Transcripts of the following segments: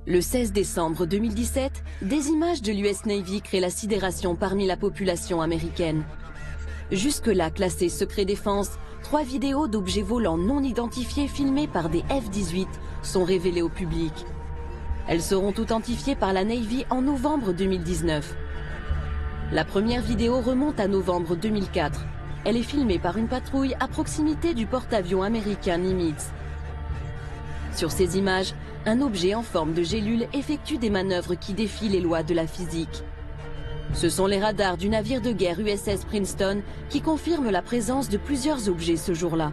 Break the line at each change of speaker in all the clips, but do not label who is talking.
Le 16 décembre 2017, des images de l'US Navy créent la sidération parmi la population américaine. Jusque-là classées secret défense, 3 vidéos d'objets volants non identifiés filmés par des F-18 sont révélées au public. Elles seront authentifiées par la Navy en novembre 2019. La première vidéo remonte à novembre 2004. Elle est filmée par une patrouille à proximité du porte-avions américain Nimitz. Sur ces images, un objet en forme de gélule effectue des manœuvres qui défient les lois de la physique. Ce sont les radars du navire de guerre USS Princeton qui confirment la présence de plusieurs objets ce jour-là.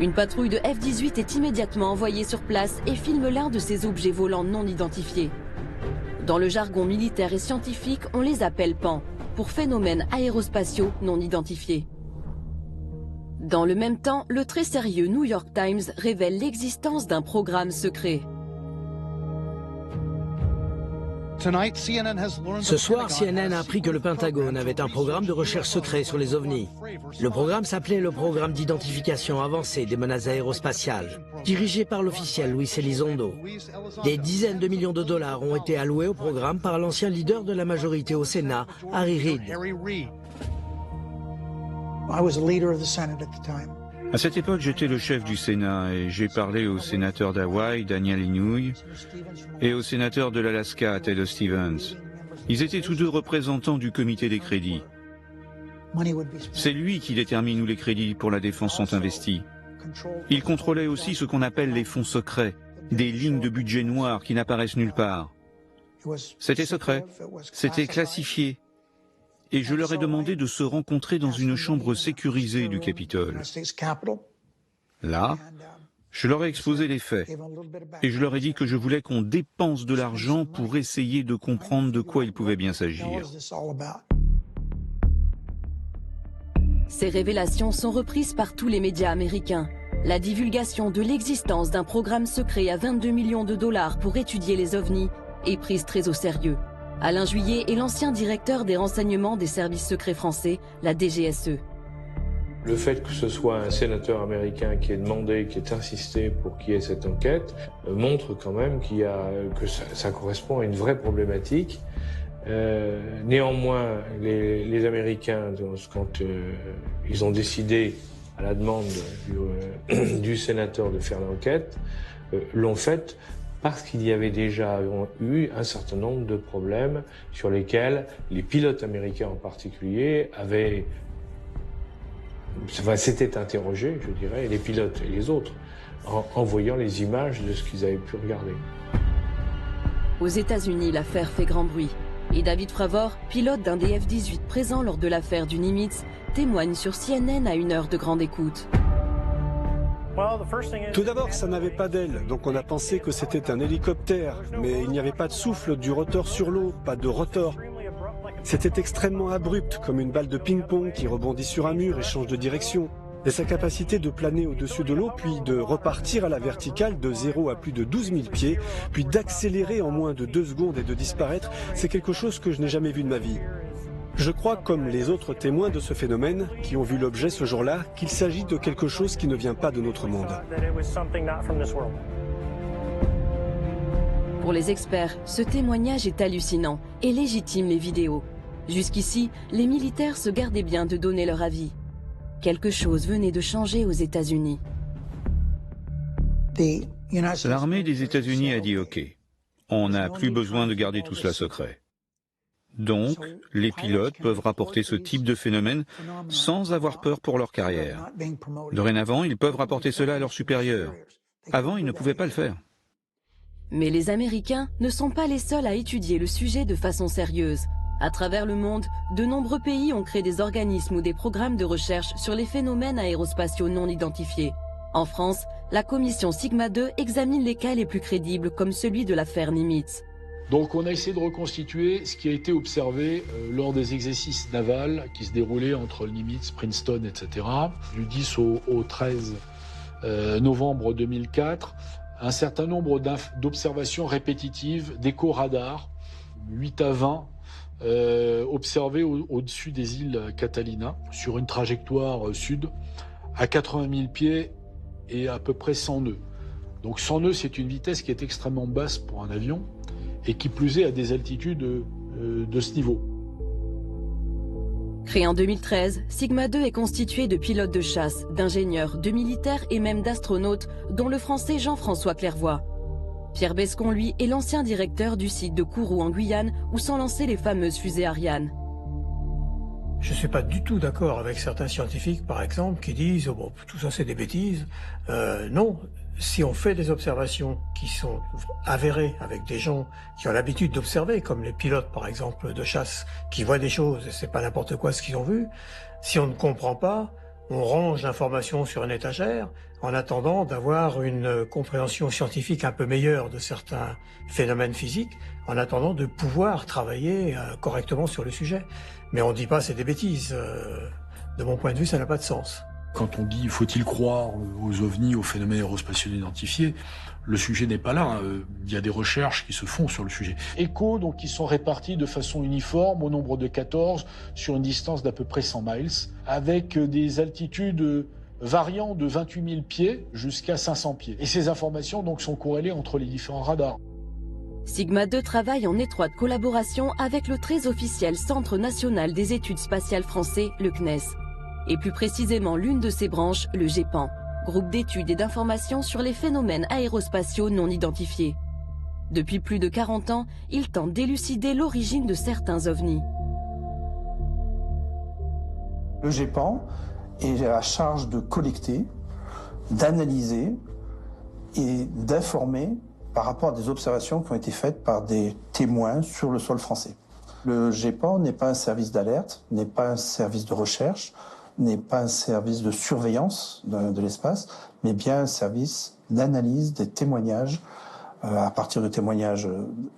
Une patrouille de F-18 est immédiatement envoyée sur place et filme l'un de ces objets volants non identifiés. Dans le jargon militaire et scientifique, on les appelle PAN, pour phénomènes aérospatiaux non identifiés. Dans le même temps, le très sérieux New York Times révèle l'existence d'un programme secret.
Ce soir, CNN a appris que le Pentagone avait un programme de recherche secret sur les ovnis. Le programme s'appelait le Programme d'identification avancée des menaces aérospatiales, dirigé par l'officiel Luis Elizondo. Des dizaines de millions de dollars ont été alloués au programme par l'ancien leader de la majorité au Sénat, Harry Reid.
À cette époque, j'étais le chef du Sénat et j'ai parlé au sénateur d'Hawaï, Daniel Inouye, et au sénateur de l'Alaska, Ted Stevens. Ils étaient tous deux représentants du comité des crédits. C'est lui qui détermine où les crédits pour la défense sont investis. Il contrôlait aussi ce qu'on appelle les fonds secrets, des lignes de budget noires qui n'apparaissent nulle part. C'était secret, c'était classifié. Et je leur ai demandé de se rencontrer dans une chambre sécurisée du Capitole. Là, je leur ai exposé les faits. Et je leur ai dit que je voulais qu'on dépense de l'argent pour essayer de comprendre de quoi il pouvait bien s'agir.
Ces révélations sont reprises par tous les médias américains. La divulgation de l'existence d'un programme secret à 22 millions de dollars pour étudier les ovnis est prise très au sérieux. Alain Juillet est l'ancien directeur des renseignements des services secrets français, la DGSE.
Le fait que ce soit un sénateur américain qui ait demandé, qui ait insisté pour qu'il y ait cette enquête, montre quand même que ça correspond à une vraie problématique. Néanmoins, les Américains, quand ils ont décidé, à la demande du sénateur de faire l'enquête, l'ont faite parce qu'il y avait déjà eu un certain nombre de problèmes sur lesquels les pilotes américains en particulier s'étaient interrogés, je dirais, les pilotes et les autres, en voyant les images de ce qu'ils avaient pu regarder.
Aux États-Unis, l'affaire fait grand bruit. Et David Fravor, pilote d'un des F-18 présent lors de l'affaire du Nimitz, témoigne sur CNN à une heure de grande écoute.
Tout d'abord, ça n'avait pas d'aile, donc on a pensé que c'était un hélicoptère, mais il n'y avait pas de souffle du rotor sur l'eau, pas de rotor. C'était extrêmement abrupt, comme une balle de ping-pong qui rebondit sur un mur et change de direction. Et sa capacité de planer au-dessus de l'eau, puis de repartir à la verticale de 0 à plus de 12 000 pieds, puis d'accélérer en moins de 2 secondes et de disparaître, c'est quelque chose que je n'ai jamais vu de ma vie. Je crois, comme les autres témoins de ce phénomène, qui ont vu l'objet ce jour-là, qu'il s'agit de quelque chose qui ne vient pas de notre monde.
Pour les experts, ce témoignage est hallucinant et légitime les vidéos. Jusqu'ici, les militaires se gardaient bien de donner leur avis. Quelque chose venait de changer aux États-Unis.
L'armée des États-Unis a dit OK, on n'a plus besoin de garder tout cela secret. Donc, les pilotes peuvent rapporter ce type de phénomène sans avoir peur pour leur carrière. Dorénavant, ils peuvent rapporter cela à leurs supérieurs. Avant, ils ne pouvaient pas le faire.
Mais les Américains ne sont pas les seuls à étudier le sujet de façon sérieuse. À travers le monde, de nombreux pays ont créé des organismes ou des programmes de recherche sur les phénomènes aérospatiaux non identifiés. En France, la commission Sigma 2 examine les cas les plus crédibles comme celui de l'affaire Nimitz.
Donc on a essayé de reconstituer ce qui a été observé lors des exercices navals qui se déroulaient entre le Nimitz, Princeton, etc. Du 10 au 13 novembre 2004, un certain nombre d'observations répétitives d'écho-radars, 8 à 20, observées au-dessus des îles Catalina, sur une trajectoire sud, à 80 000 pieds et à peu près 100 nœuds. Donc 100 nœuds, c'est une vitesse qui est extrêmement basse pour un avion, et qui plus est à des altitudes de ce niveau.
Créé en 2013, Sigma 2 est constitué de pilotes de chasse, d'ingénieurs, de militaires et même d'astronautes, dont le français Jean-François Clairvoy. Pierre Bescon, lui, est l'ancien directeur du site de Kourou en Guyane, où sont lancées les fameuses fusées Ariane.
Je ne suis pas du tout d'accord avec certains scientifiques, par exemple, qui disent oh, bon, tout ça c'est des bêtises. Non, si on fait des observations qui sont avérées avec des gens qui ont l'habitude d'observer, comme les pilotes par exemple de chasse, qui voient des choses et c'est pas n'importe quoi ce qu'ils ont vu, si on ne comprend pas, on range l'information sur une étagère en attendant d'avoir une compréhension scientifique un peu meilleure de certains phénomènes physiques, en attendant de pouvoir travailler correctement sur le sujet. Mais on ne dit pas c'est des bêtises. De mon point de vue, ça n'a pas de sens.
Quand on dit faut-il croire aux ovnis, aux phénomènes aérospatiaux identifiés, le sujet n'est pas là. Il y a des recherches qui se font sur le sujet. ECHO, donc, qui sont répartis de façon uniforme au nombre de 14 sur une distance d'à peu près 100 miles, avec des altitudes variant de 28 000 pieds jusqu'à 500 pieds. Et ces informations donc sont corrélées entre les différents radars.
Sigma 2 travaille en étroite collaboration avec le très officiel Centre national des études spatiales français, le CNES, et plus précisément l'une de ses branches, le GEPAN, groupe d'études et d'informations sur les phénomènes aérospatiaux non identifiés. Depuis plus de 40 ans, il tente d'élucider l'origine de certains ovnis.
Le GEPAN est à la charge de collecter, d'analyser et d'informer par rapport à des observations qui ont été faites par des témoins sur le sol français. Le GEPAN n'est pas un service d'alerte, n'est pas un service de recherche, n'est pas un service de surveillance de l'espace, mais bien un service d'analyse des témoignages à partir de témoignages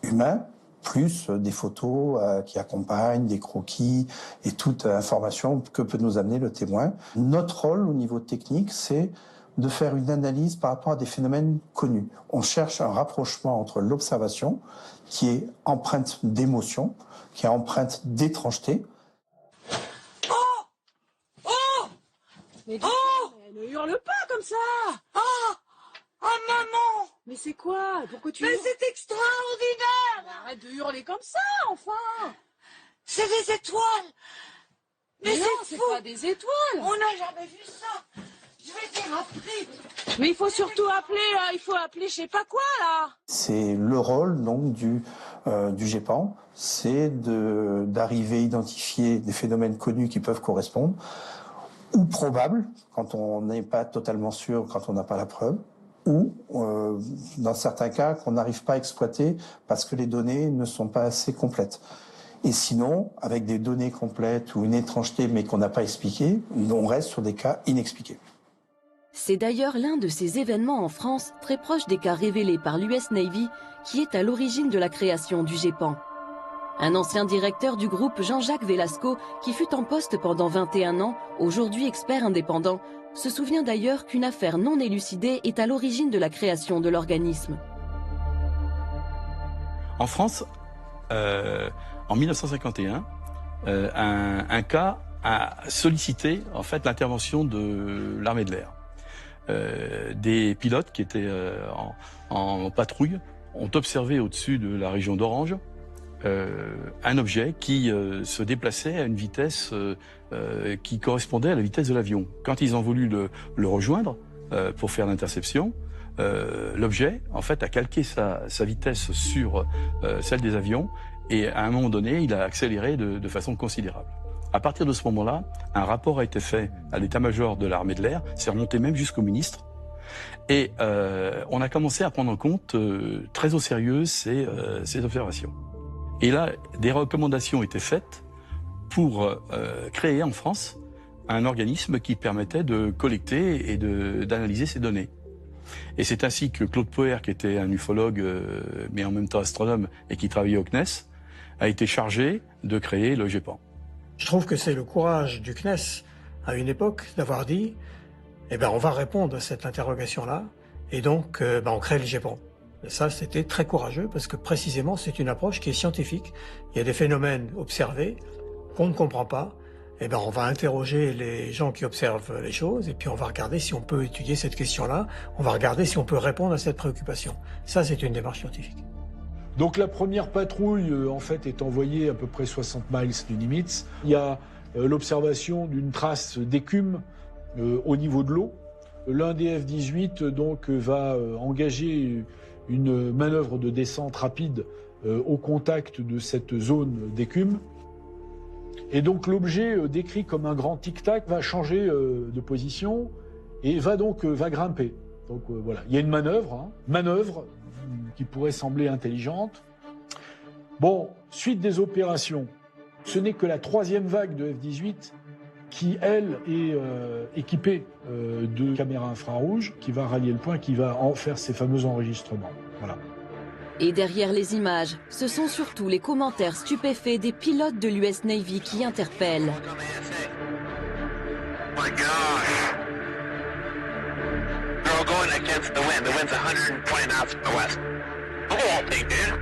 humains, plus des photos qui accompagnent, des croquis et toute information que peut nous amener le témoin. Notre rôle au niveau technique, c'est de faire une analyse par rapport à des phénomènes connus. On cherche un rapprochement entre l'observation, qui est empreinte d'émotion, qui est empreinte d'étrangeté.
Oh! Oh! Mais ne hurle pas comme ça! Oh! Oh maman! Mais c'est quoi? Pourquoi tu hurles? Mais c'est extraordinaire! Arrête de hurler comme ça, enfin! C'est des étoiles! Mais non, c'est pas des étoiles! On n'a jamais vu ça! Je vais dire après. Mais il faut surtout appeler, il faut appeler je sais pas quoi là.
C'est le rôle donc du GEPAN, c'est d'arriver à identifier des phénomènes connus qui peuvent correspondre, ou probables, quand on n'est pas totalement sûr, quand on n'a pas la preuve, ou dans certains cas qu'on n'arrive pas à exploiter parce que les données ne sont pas assez complètes. Et sinon, avec des données complètes ou une étrangeté mais qu'on n'a pas expliquée, on reste sur des cas inexpliqués.
C'est d'ailleurs l'un de ces événements en France, très proche des cas révélés par l'US Navy, qui est à l'origine de la création du GEPAN. Un ancien directeur du groupe, Jean-Jacques Velasco, qui fut en poste pendant 21 ans, aujourd'hui expert indépendant, se souvient d'ailleurs qu'une affaire non élucidée est à l'origine de la création de l'organisme.
En France, en 1951, un cas a sollicité en fait l'intervention de l'armée de l'air. Des pilotes qui étaient en patrouille ont observé au-dessus de la région d'Orange un objet qui se déplaçait à une vitesse qui correspondait à la vitesse de l'avion. Quand ils ont voulu le rejoindre pour faire l'interception, l'objet en fait a calqué sa vitesse sur celle des avions et à un moment donné il a accéléré de façon considérable. À partir de ce moment-là, un rapport a été fait à l'état-major de l'armée de l'air, c'est remonté même jusqu'au ministre, et on a commencé à prendre en compte très au sérieux ces observations. Et là, des recommandations étaient faites pour créer en France un organisme qui permettait de collecter et d'analyser ces données. Et c'est ainsi que Claude Poher, qui était un ufologue, mais en même temps astronome, et qui travaillait au CNES, a été chargé de créer le GEPAN.
Je trouve que c'est le courage du CNES, à une époque, d'avoir dit eh ben, on va répondre à cette interrogation-là, et donc on crée le GEPAN. Et ça, c'était très courageux, parce que précisément, c'est une approche qui est scientifique. Il y a des phénomènes observés qu'on ne comprend pas, eh ben, on va interroger les gens qui observent les choses et puis on va regarder si on peut étudier cette question-là, on va regarder si on peut répondre à cette préoccupation. Ça, c'est une démarche scientifique.
Donc la première patrouille, en fait, est envoyée à peu près 60 miles du Nimitz. Il y a l'observation d'une trace d'écume au niveau de l'eau. L'un des F-18 donc va engager une manœuvre de descente rapide au contact de cette zone d'écume. Et donc l'objet décrit comme un grand tic-tac va changer de position et va grimper. Donc voilà, il y a une manœuvre qui pourrait sembler intelligente. Bon, suite des opérations, ce n'est que la 3e vague de F-18 qui, elle, est équipée de caméras infrarouges, qui va rallier le point, qui va en faire ces fameux enregistrements. Voilà.
Et derrière les images, ce sont surtout les commentaires stupéfaits des pilotes de l'US Navy qui interpellent.
My gosh. They're all going against the wind. The wind's 120 knots from the west. Look at that thing, dude.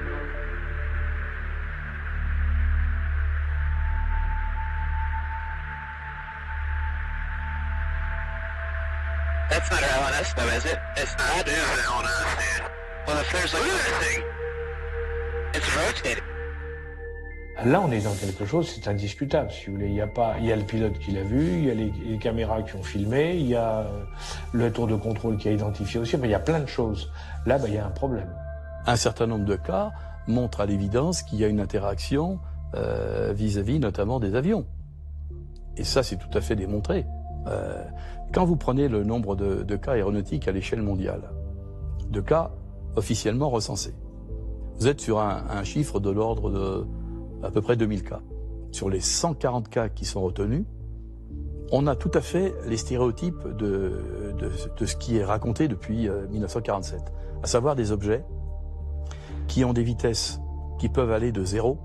That's not our LNS though, is it? It's not. That is an LNS, dude. Well, if there's like... Look at that thing. It's rotating.
Là, on est dans quelque chose, c'est indiscutable, si vous voulez. Il y a le pilote qui l'a vu, il y a les caméras qui ont filmé, il y a le tour de contrôle qui a identifié aussi, mais il y a plein de choses. Là, il y a un problème.
Un certain nombre de cas montrent à l'évidence qu'il y a une interaction vis-à-vis notamment des avions. Et ça, c'est tout à fait démontré. Quand vous prenez le nombre de cas aéronautiques à l'échelle mondiale, de cas officiellement recensés, vous êtes sur un chiffre de l'ordre de à peu près 2000 cas. Sur les 140 cas qui sont retenus, on a tout à fait les stéréotypes de ce qui est raconté depuis 1947, à savoir des objets qui ont des vitesses qui peuvent aller de 0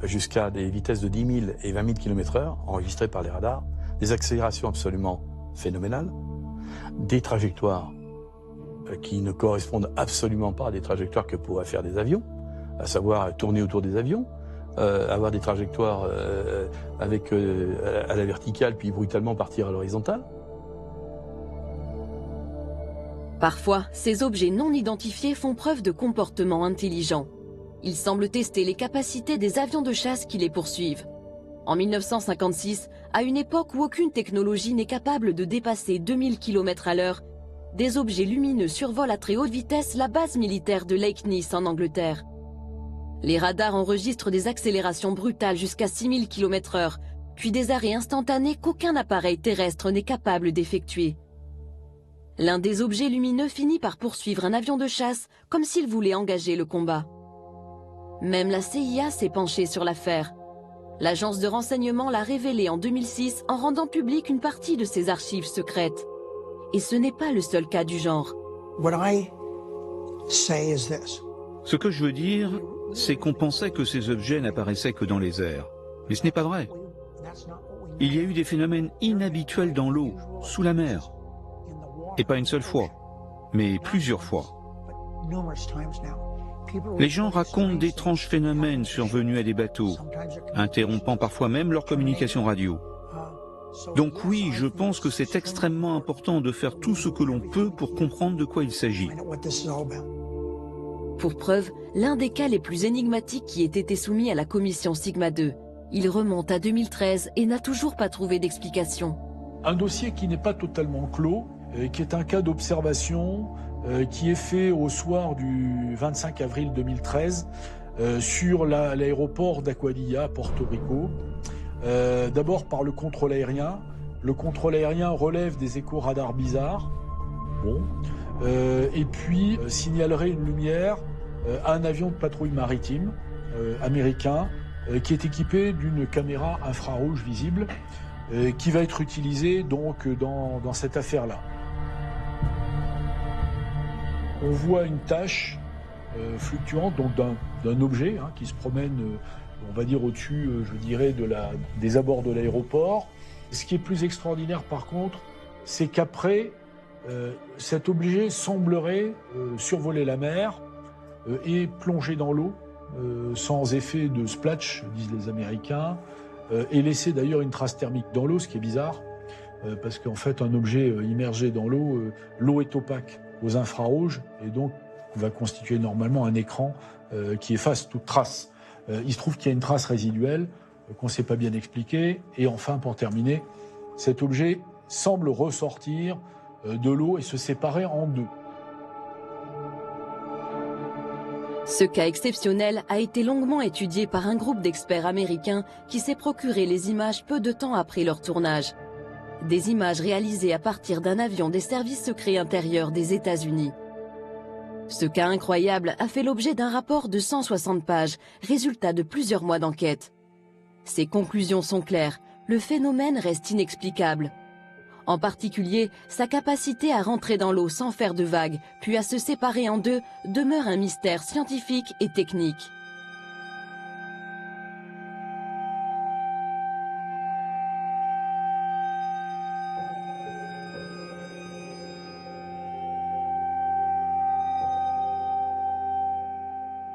jusqu'à des vitesses de 10 000 et 20 000 km/h, enregistrées par les radars, des accélérations absolument phénoménales, des trajectoires qui ne correspondent absolument pas à des trajectoires que pourraient faire des avions, à savoir tourner autour des avions, avoir des trajectoires avec à la verticale puis brutalement partir à l'horizontale.
Parfois, ces objets non identifiés font preuve de comportements intelligents. Ils semblent tester les capacités des avions de chasse qui les poursuivent. En 1956, à une époque où aucune technologie n'est capable de dépasser 2000 km/h, des objets lumineux survolent à très haute vitesse la base militaire de Lake Nice en Angleterre. Les radars enregistrent des accélérations brutales jusqu'à 6000 km/h, puis des arrêts instantanés qu'aucun appareil terrestre n'est capable d'effectuer. L'un des objets lumineux finit par poursuivre un avion de chasse comme s'il voulait engager le combat. Même la CIA s'est penchée sur l'affaire. L'agence de renseignement l'a révélé en 2006 en rendant publique une partie de ses archives secrètes. Et ce n'est pas le seul cas du genre.
Ce que je veux dire, c'est qu'on pensait que ces objets n'apparaissaient que dans les airs. Mais ce n'est pas vrai. Il y a eu des phénomènes inhabituels dans l'eau, sous la mer. Et pas une seule fois, mais plusieurs fois. Les gens racontent d'étranges phénomènes survenus à des bateaux, interrompant parfois même leur communication radio. Donc oui, je pense que c'est extrêmement important de faire tout ce que l'on peut pour comprendre de quoi il s'agit.
Pour preuve, l'un des cas les plus énigmatiques qui ait été soumis à la commission Sigma 2. Il remonte à 2013 et n'a toujours pas trouvé d'explication.
Un dossier qui n'est pas totalement clos, qui est un cas d'observation qui est fait au soir du 25 avril 2013 sur l'aéroport d'Aguadilla, à Porto Rico. D'abord par le contrôle aérien. Le contrôle aérien relève des échos radars bizarres. Bon. Et puis signalerait une lumière à un avion de patrouille maritime américain qui est équipé d'une caméra infrarouge visible qui va être utilisée donc dans cette affaire-là. On voit une tache fluctuante donc d'un objet qui se promène, on va dire au-dessus, je dirais, des abords de l'aéroport. Ce qui est plus extraordinaire par contre, c'est qu'après, cet objet semblerait survoler la mer et plonger dans l'eau sans effet de splash, disent les Américains, et laisser d'ailleurs une trace thermique dans l'eau, ce qui est bizarre, parce qu'en fait, un objet immergé dans l'eau, l'eau est opaque aux infrarouges, et donc va constituer normalement un écran qui efface toute trace. Il se trouve qu'il y a une trace résiduelle qu'on ne sait pas bien expliquer, et enfin, pour terminer, cet objet semble ressortir de l'eau et se séparer en deux.
Ce cas exceptionnel a été longuement étudié par un groupe d'experts américains qui s'est procuré les images peu de temps après leur tournage. Des images réalisées à partir d'un avion des services secrets intérieurs des États-Unis. Ce cas incroyable a fait l'objet d'un rapport de 160 pages, résultat de plusieurs mois d'enquête. Ses conclusions sont claires, le phénomène reste inexplicable. En particulier, sa capacité à rentrer dans l'eau sans faire de vagues, puis à se séparer en deux, demeure un mystère scientifique et technique.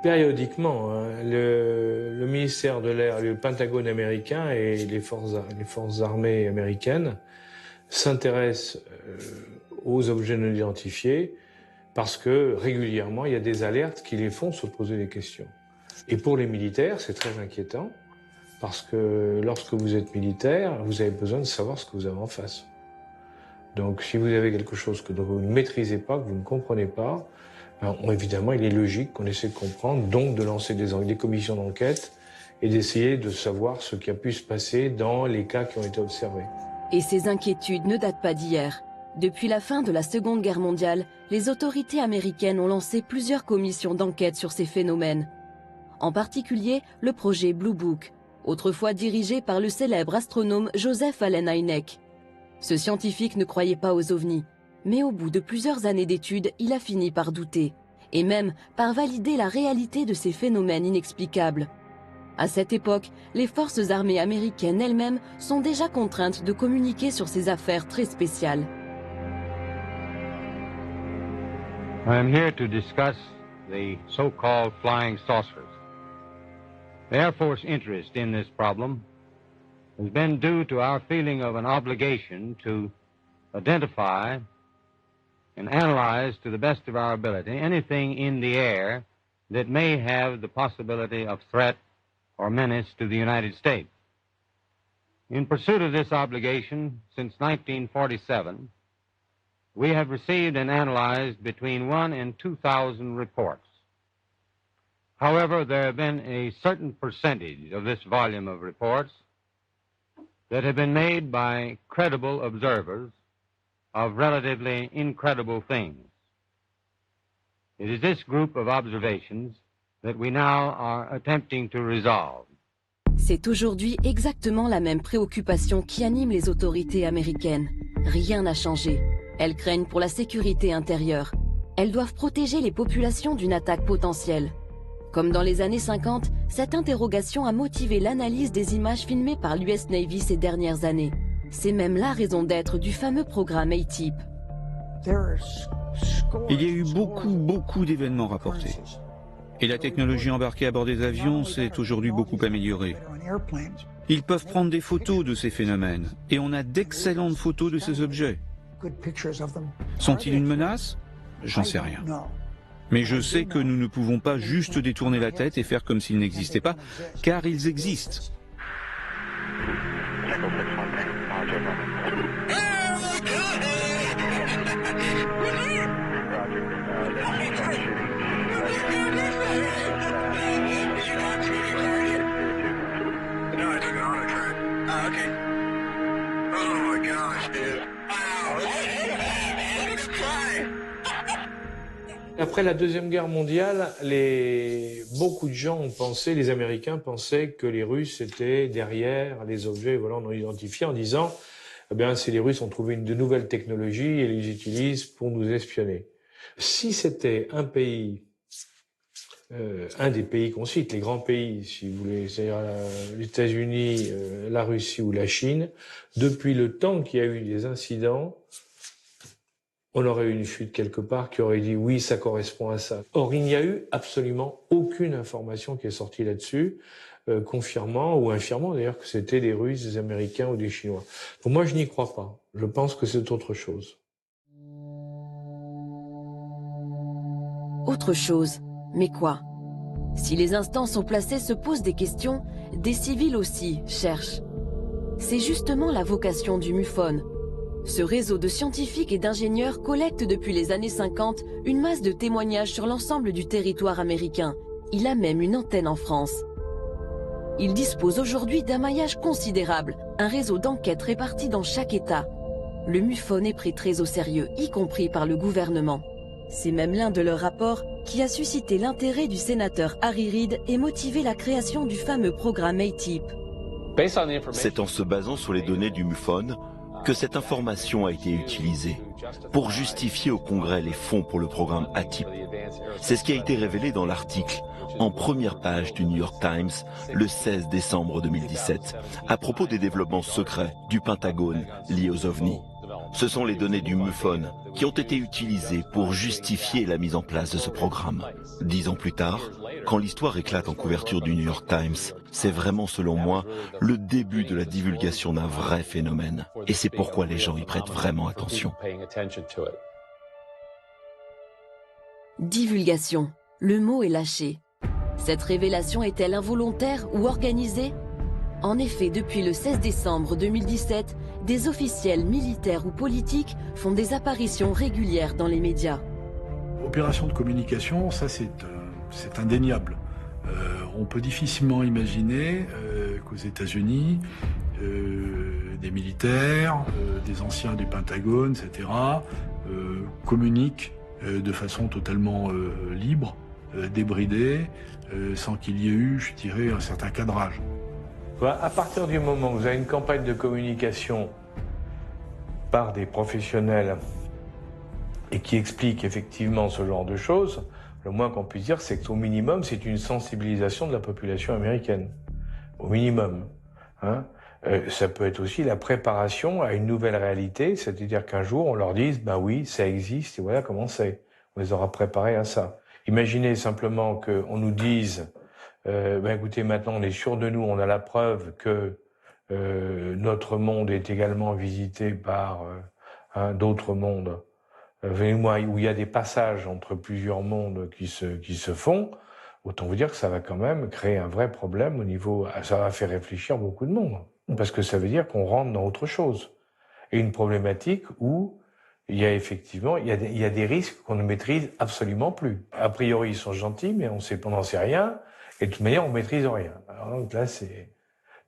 Périodiquement, le ministère de l'Air, le Pentagone américain et les forces armées américaines s'intéressent aux objets non identifiés parce que régulièrement, il y a des alertes qui les font se poser des questions. Et pour les militaires, c'est très inquiétant parce que lorsque vous êtes militaire, vous avez besoin de savoir ce que vous avez en face. Donc si vous avez quelque chose que vous ne maîtrisez pas, que vous ne comprenez pas, évidemment, il est logique qu'on essaie de comprendre, donc de lancer des commissions d'enquête et d'essayer de savoir ce qui a pu se passer dans les cas qui ont été observés.
Et ces inquiétudes ne datent pas d'hier. Depuis la fin de la Seconde Guerre mondiale, les autorités américaines ont lancé plusieurs commissions d'enquête sur ces phénomènes. En particulier, le projet Blue Book, autrefois dirigé par le célèbre astronome Joseph Allen Hynek. Ce scientifique ne croyait pas aux ovnis. Mais au bout de plusieurs années d'études, il a fini par douter, et même par valider la réalité de ces phénomènes inexplicables. À cette époque, les forces armées américaines elles-mêmes sont déjà contraintes de communiquer sur ces affaires très spéciales.
I am here to discuss the so-called flying saucers. The Air Force interest in this problem has been due to our feeling of an obligation to identify and analyze to the best of our ability anything in the air that may have the possibility of threat or menace to the United States. In pursuit of this obligation, since 1947, we have received and analyzed between 1,000 and 2,000 reports. However, there have been a certain percentage of this volume of reports that have been made by credible observers of relatively incredible things. It is this group of observations that we now are attempting to resolve.
C'est aujourd'hui exactement la même préoccupation qui anime les autorités américaines. Rien n'a changé. Elles craignent pour la sécurité intérieure. Elles doivent protéger les populations d'une attaque potentielle. Comme dans les années 50, cette interrogation a motivé l'analyse des images filmées par l'US Navy ces dernières années. C'est même la raison d'être du fameux programme A-Type.
Il y a eu beaucoup d'événements rapportés. Et la technologie embarquée à bord des avions s'est aujourd'hui beaucoup améliorée. Ils peuvent prendre des photos de ces phénomènes, et on a d'excellentes photos de ces objets. Sont-ils une menace? J'en sais rien. Mais je sais que nous ne pouvons pas juste détourner la tête et faire comme s'ils n'existaient pas, car ils existent.
Après la Deuxième Guerre mondiale, beaucoup de gens ont pensé, les Américains pensaient que les Russes étaient derrière les objets volants non identifiés en disant eh bien, si les Russes ont trouvé de nouvelles technologies et les utilisent pour nous espionner. Si c'était un pays, un des pays qu'on cite, les grands pays, si vous voulez, c'est-à-dire les États-Unis, la Russie ou la Chine, depuis le temps qu'il y a eu des incidents, on aurait eu une fuite quelque part qui aurait dit oui, ça correspond à ça. Or, il n'y a eu absolument aucune information qui est sortie là-dessus, confirmant ou infirmant d'ailleurs que c'était des Russes, des Américains ou des Chinois. Donc moi, je n'y crois pas. Je pense que c'est autre chose.
Autre chose, mais quoi? Si les instances au placé se posent des questions, des civils aussi cherchent. C'est justement la vocation du MUFON. Ce réseau de scientifiques et d'ingénieurs collecte depuis les années 50 une masse de témoignages sur l'ensemble du territoire américain. Il a même une antenne en France. Il dispose aujourd'hui d'un maillage considérable, un réseau d'enquêtes réparti dans chaque État. Le MUFON est pris très au sérieux, y compris par le gouvernement. C'est même l'un de leurs rapports qui a suscité l'intérêt du sénateur Harry Reid et motivé la création du fameux programme ATIP.
C'est en se basant sur les données du MUFON que cette information a été utilisée pour justifier au Congrès les fonds pour le programme ATIP. C'est ce qui a été révélé dans l'article en première page du New York Times le 16 décembre 2017 à propos des développements secrets du Pentagone liés aux ovnis. Ce sont les données du MUFON qui ont été utilisées pour justifier la mise en place de ce programme. 10 ans plus tard, quand l'histoire éclate en couverture du New York Times, c'est vraiment, selon moi, le début de la divulgation d'un vrai phénomène. Et c'est pourquoi les gens y prêtent vraiment attention.
Divulgation. Le mot est lâché. Cette révélation est-elle involontaire ou organisée? En effet, depuis le 16 décembre 2017, des officiels militaires ou politiques font des apparitions régulières dans les médias.
Opération de communication, ça c'est indéniable. On peut difficilement imaginer qu'aux États-Unis, des militaires, des anciens du Pentagone, etc., communiquent de façon totalement libre, débridée, sans qu'il y ait eu, je dirais, un certain cadrage.
À partir du moment où vous avez une campagne de communication par des professionnels et qui expliquent effectivement ce genre de choses, le moins qu'on puisse dire, c'est qu'au minimum, c'est une sensibilisation de la population américaine. Au minimum. Hein. Ça peut être aussi la préparation à une nouvelle réalité, c'est-à-dire qu'un jour, on leur dise, ben oui, ça existe, et voilà comment c'est. On les aura préparés à ça. Imaginez simplement qu'on nous dise, écoutez, maintenant on est sûr de nous, on a la preuve que notre monde est également visité par d'autres mondes, où il y a des passages entre plusieurs mondes qui se font, autant vous dire que ça va quand même créer un vrai problème au niveau, ça va faire réfléchir beaucoup de monde, parce que ça veut dire qu'on rentre dans autre chose. Et une problématique où il y a effectivement, il y a des risques qu'on ne maîtrise absolument plus. A priori, ils sont gentils, mais on n'en sait rien. Et de toute manière, on ne maîtrise rien. Alors, donc là,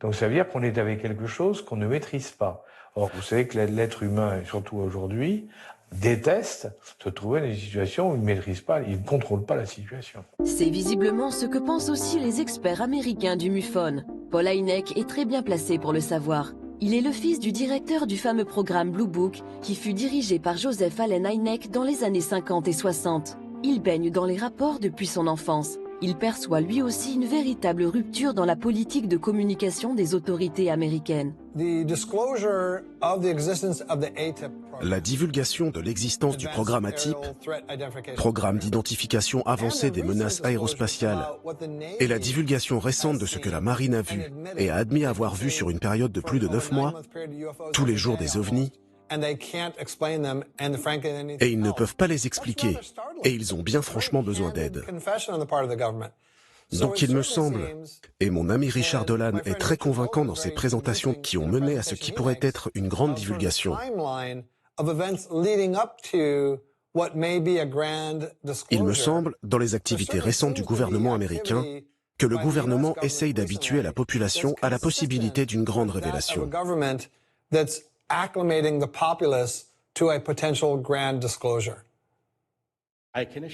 donc ça veut dire qu'on est avec quelque chose qu'on ne maîtrise pas. Or, vous savez que l'être humain, et surtout aujourd'hui, déteste se trouver dans des situations où il ne maîtrise pas, il ne contrôle pas la situation.
C'est visiblement ce que pensent aussi les experts américains du MUFON. Paul Hynek est très bien placé pour le savoir. Il est le fils du directeur du fameux programme Blue Book qui fut dirigé par Joseph Allen Hynek dans les années 50 et 60. Il baigne dans les rapports depuis son enfance. Il perçoit lui aussi une véritable rupture dans la politique de communication des autorités américaines.
La divulgation de l'existence du programme ATIP, programme d'identification avancée des menaces aérospatiales, et la divulgation récente de ce que la marine a vu et a admis avoir vu sur une période de plus de 9 mois, tous les jours des ovnis, et ils ne peuvent pas les expliquer, et ils ont bien franchement besoin d'aide. Donc il me semble, et mon ami Richard Dolan est très convaincant dans ses présentations qui ont mené à ce qui pourrait être une grande divulgation. Il me semble, dans les activités récentes du gouvernement américain, que le gouvernement essaye d'habituer la population à la possibilité d'une grande révélation.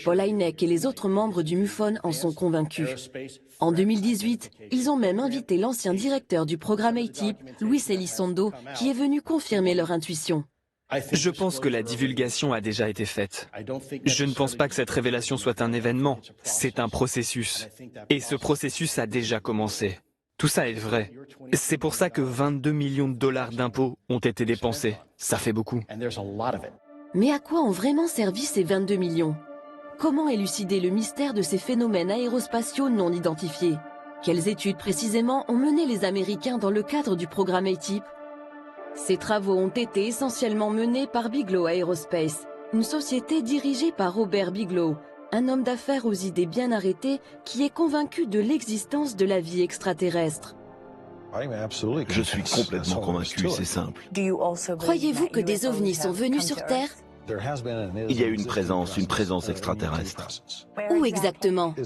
Paul Hynek et les autres membres du MUFON en sont convaincus. En 2018, ils ont même invité l'ancien directeur du programme ATIP, Luis Elizondo, qui est venu confirmer leur intuition.
Je pense que la divulgation a déjà été faite. Je ne pense pas que cette révélation soit un événement, c'est un processus. Et ce processus a déjà commencé. Tout ça est vrai. C'est pour ça que 22 millions de dollars d'impôts ont été dépensés. Ça fait beaucoup.
Mais à quoi ont vraiment servi ces 22 millions? Comment élucider le mystère de ces phénomènes aérospatiaux non identifiés? Quelles études précisément ont mené les Américains dans le cadre du programme ATIP? Ces travaux ont été essentiellement menés par Bigelow Aerospace, une société dirigée par Robert Bigelow, un homme d'affaires aux idées bien arrêtées qui est convaincu de l'existence de la vie extraterrestre.
Je suis complètement convaincu, c'est simple.
Croyez-vous que des ovnis sont venus sur Terre?
Il y a eu une présence extraterrestre.
Où exactement?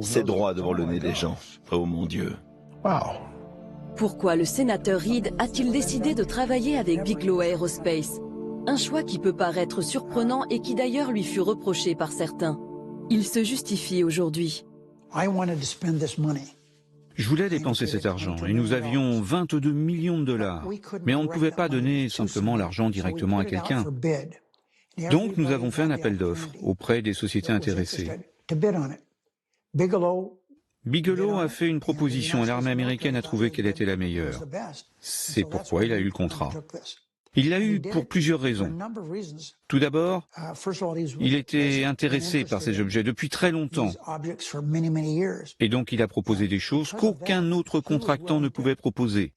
C'est droit devant le nez des gens. Oh mon Dieu.
Pourquoi le sénateur Reid a-t-il décidé de travailler avec Bigelow Aerospace? Un choix qui peut paraître surprenant et qui d'ailleurs lui fut reproché par certains. Il se justifie aujourd'hui.
Je voulais dépenser cet argent et nous avions 22 millions de dollars. Mais on ne pouvait pas donner simplement l'argent directement à quelqu'un. Donc nous avons fait un appel d'offres auprès des sociétés intéressées. Bigelow a fait une proposition et l'armée américaine a trouvé qu'elle était la meilleure. C'est pourquoi il a eu le contrat. Il l'a eu pour plusieurs raisons. Tout d'abord, il était intéressé par ces objets depuis très longtemps. Et donc il a proposé des choses qu'aucun autre contractant ne pouvait proposer,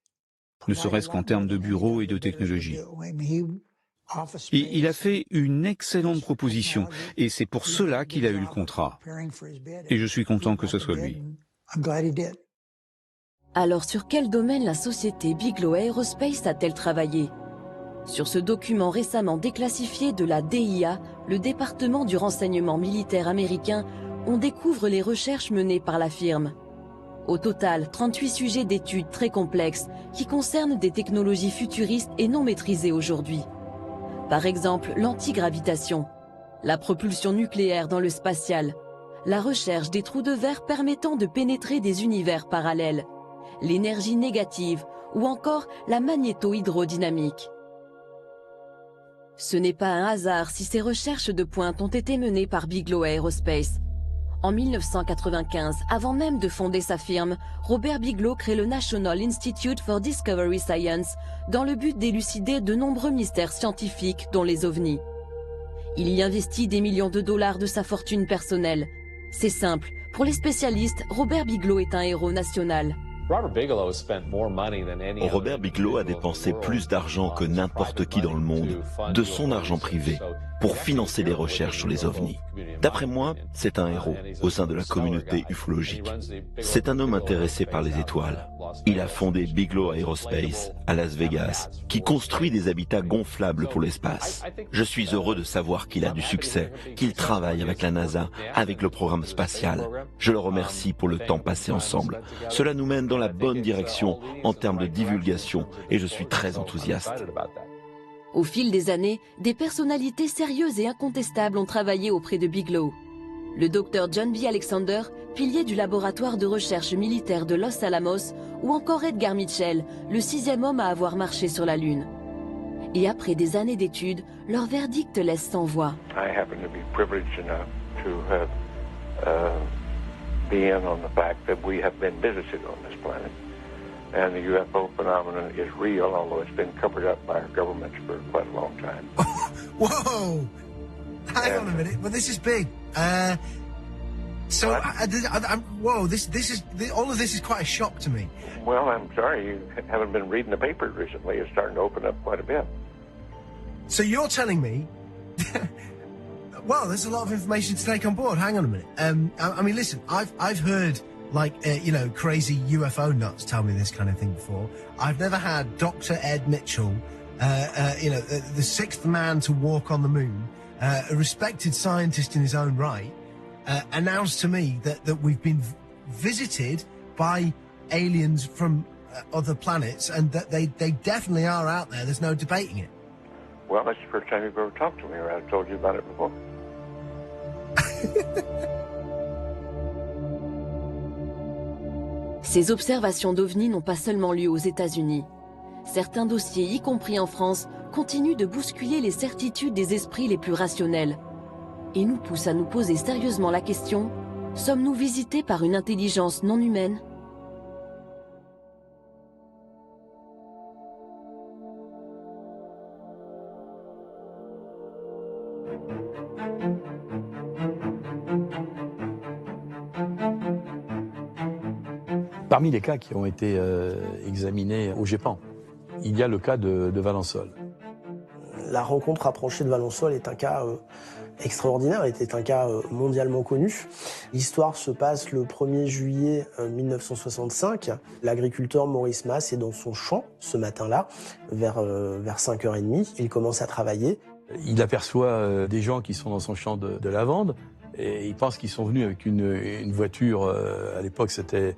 ne serait-ce qu'en termes de bureaux et de technologie. Et il a fait une excellente proposition, et c'est pour cela qu'il a eu le contrat. Et je suis content que ce soit lui.
Alors sur quel domaine la société Bigelow Aerospace a-t-elle travaillé? Sur ce document récemment déclassifié de la DIA, le département du renseignement militaire américain, on découvre les recherches menées par la firme. Au total, 38 sujets d'études très complexes qui concernent des technologies futuristes et non maîtrisées aujourd'hui. Par exemple, l'antigravitation, la propulsion nucléaire dans le spatial, la recherche des trous de verre permettant de pénétrer des univers parallèles, l'énergie négative ou encore la magnéto-hydrodynamique. Ce n'est pas un hasard si ces recherches de pointe ont été menées par Bigelow Aerospace. En 1995, avant même de fonder sa firme, Robert Bigelow crée le National Institute for Discovery Science dans le but d'élucider de nombreux mystères scientifiques, dont les ovnis. Il y investit des millions de dollars de sa fortune personnelle. C'est simple, pour les spécialistes, Robert Bigelow est un héros national.
Robert Bigelow a dépensé plus d'argent que n'importe qui dans le monde, de son argent privé, pour financer des recherches sur les ovnis. D'après moi, c'est un héros au sein de la communauté ufologique. C'est un homme intéressé par les étoiles. Il a fondé Bigelow Aerospace à Las Vegas, qui construit des habitats gonflables pour l'espace. Je suis heureux de savoir qu'il a du succès, qu'il travaille avec la NASA, avec le programme spatial. Je le remercie pour le temps passé ensemble. Cela nous mène dans la bonne direction en termes de divulgation et je suis très enthousiaste.
Au fil des années, des personnalités sérieuses et incontestables ont travaillé auprès de Bigelow. Le docteur John B. Alexander, pilier du laboratoire de recherche militaire de Los Alamos, ou encore Edgar Mitchell, le 6e homme à avoir marché sur la Lune. Et après des années d'études, leur verdict laisse sans voix.
I happen to be privileged enough to have been on the fact that we have been visited on this planet. And the UFO phenomenon is real, although it's been covered up by our governments for quite a long time.
Whoa! Hang on a minute, but this is big. Whoa, this is all of this is quite a shock to me.
Well, I'm sorry you haven't been reading the papers recently. It's starting to open up quite a bit.
So you're telling me? Well, there's a lot of information to take on board. Hang on a minute. I mean, listen, I've heard crazy UFO nuts tell me this kind of thing before. I've never had Dr. Ed Mitchell, the sixth man to walk on the moon, a respected scientist in his own right, announced to me that we've been visited by aliens from other planets and that they definitely are out there. There's no debating it.
Well, that's the first time you've ever talked to me, or I've told you about it before.
Ces observations d'OVNI n'ont pas seulement lieu aux États-Unis. Certains dossiers, y compris en France, continuent de bousculer les certitudes des esprits les plus rationnels. Et nous poussent à nous poser sérieusement la question, sommes-nous visités par une intelligence non humaine ?
Parmi les cas qui ont été examinés au GEPAN, il y a le cas de Valençol.
La rencontre rapprochée de Valençol est un cas extraordinaire, était un cas mondialement connu. L'histoire se passe le 1er juillet 1965. L'agriculteur Maurice Masse est dans son champ ce matin-là, vers 5h30. Il commence à travailler.
Il aperçoit des gens qui sont dans son champ de lavande et il pense qu'ils sont venus avec une voiture, à l'époque c'était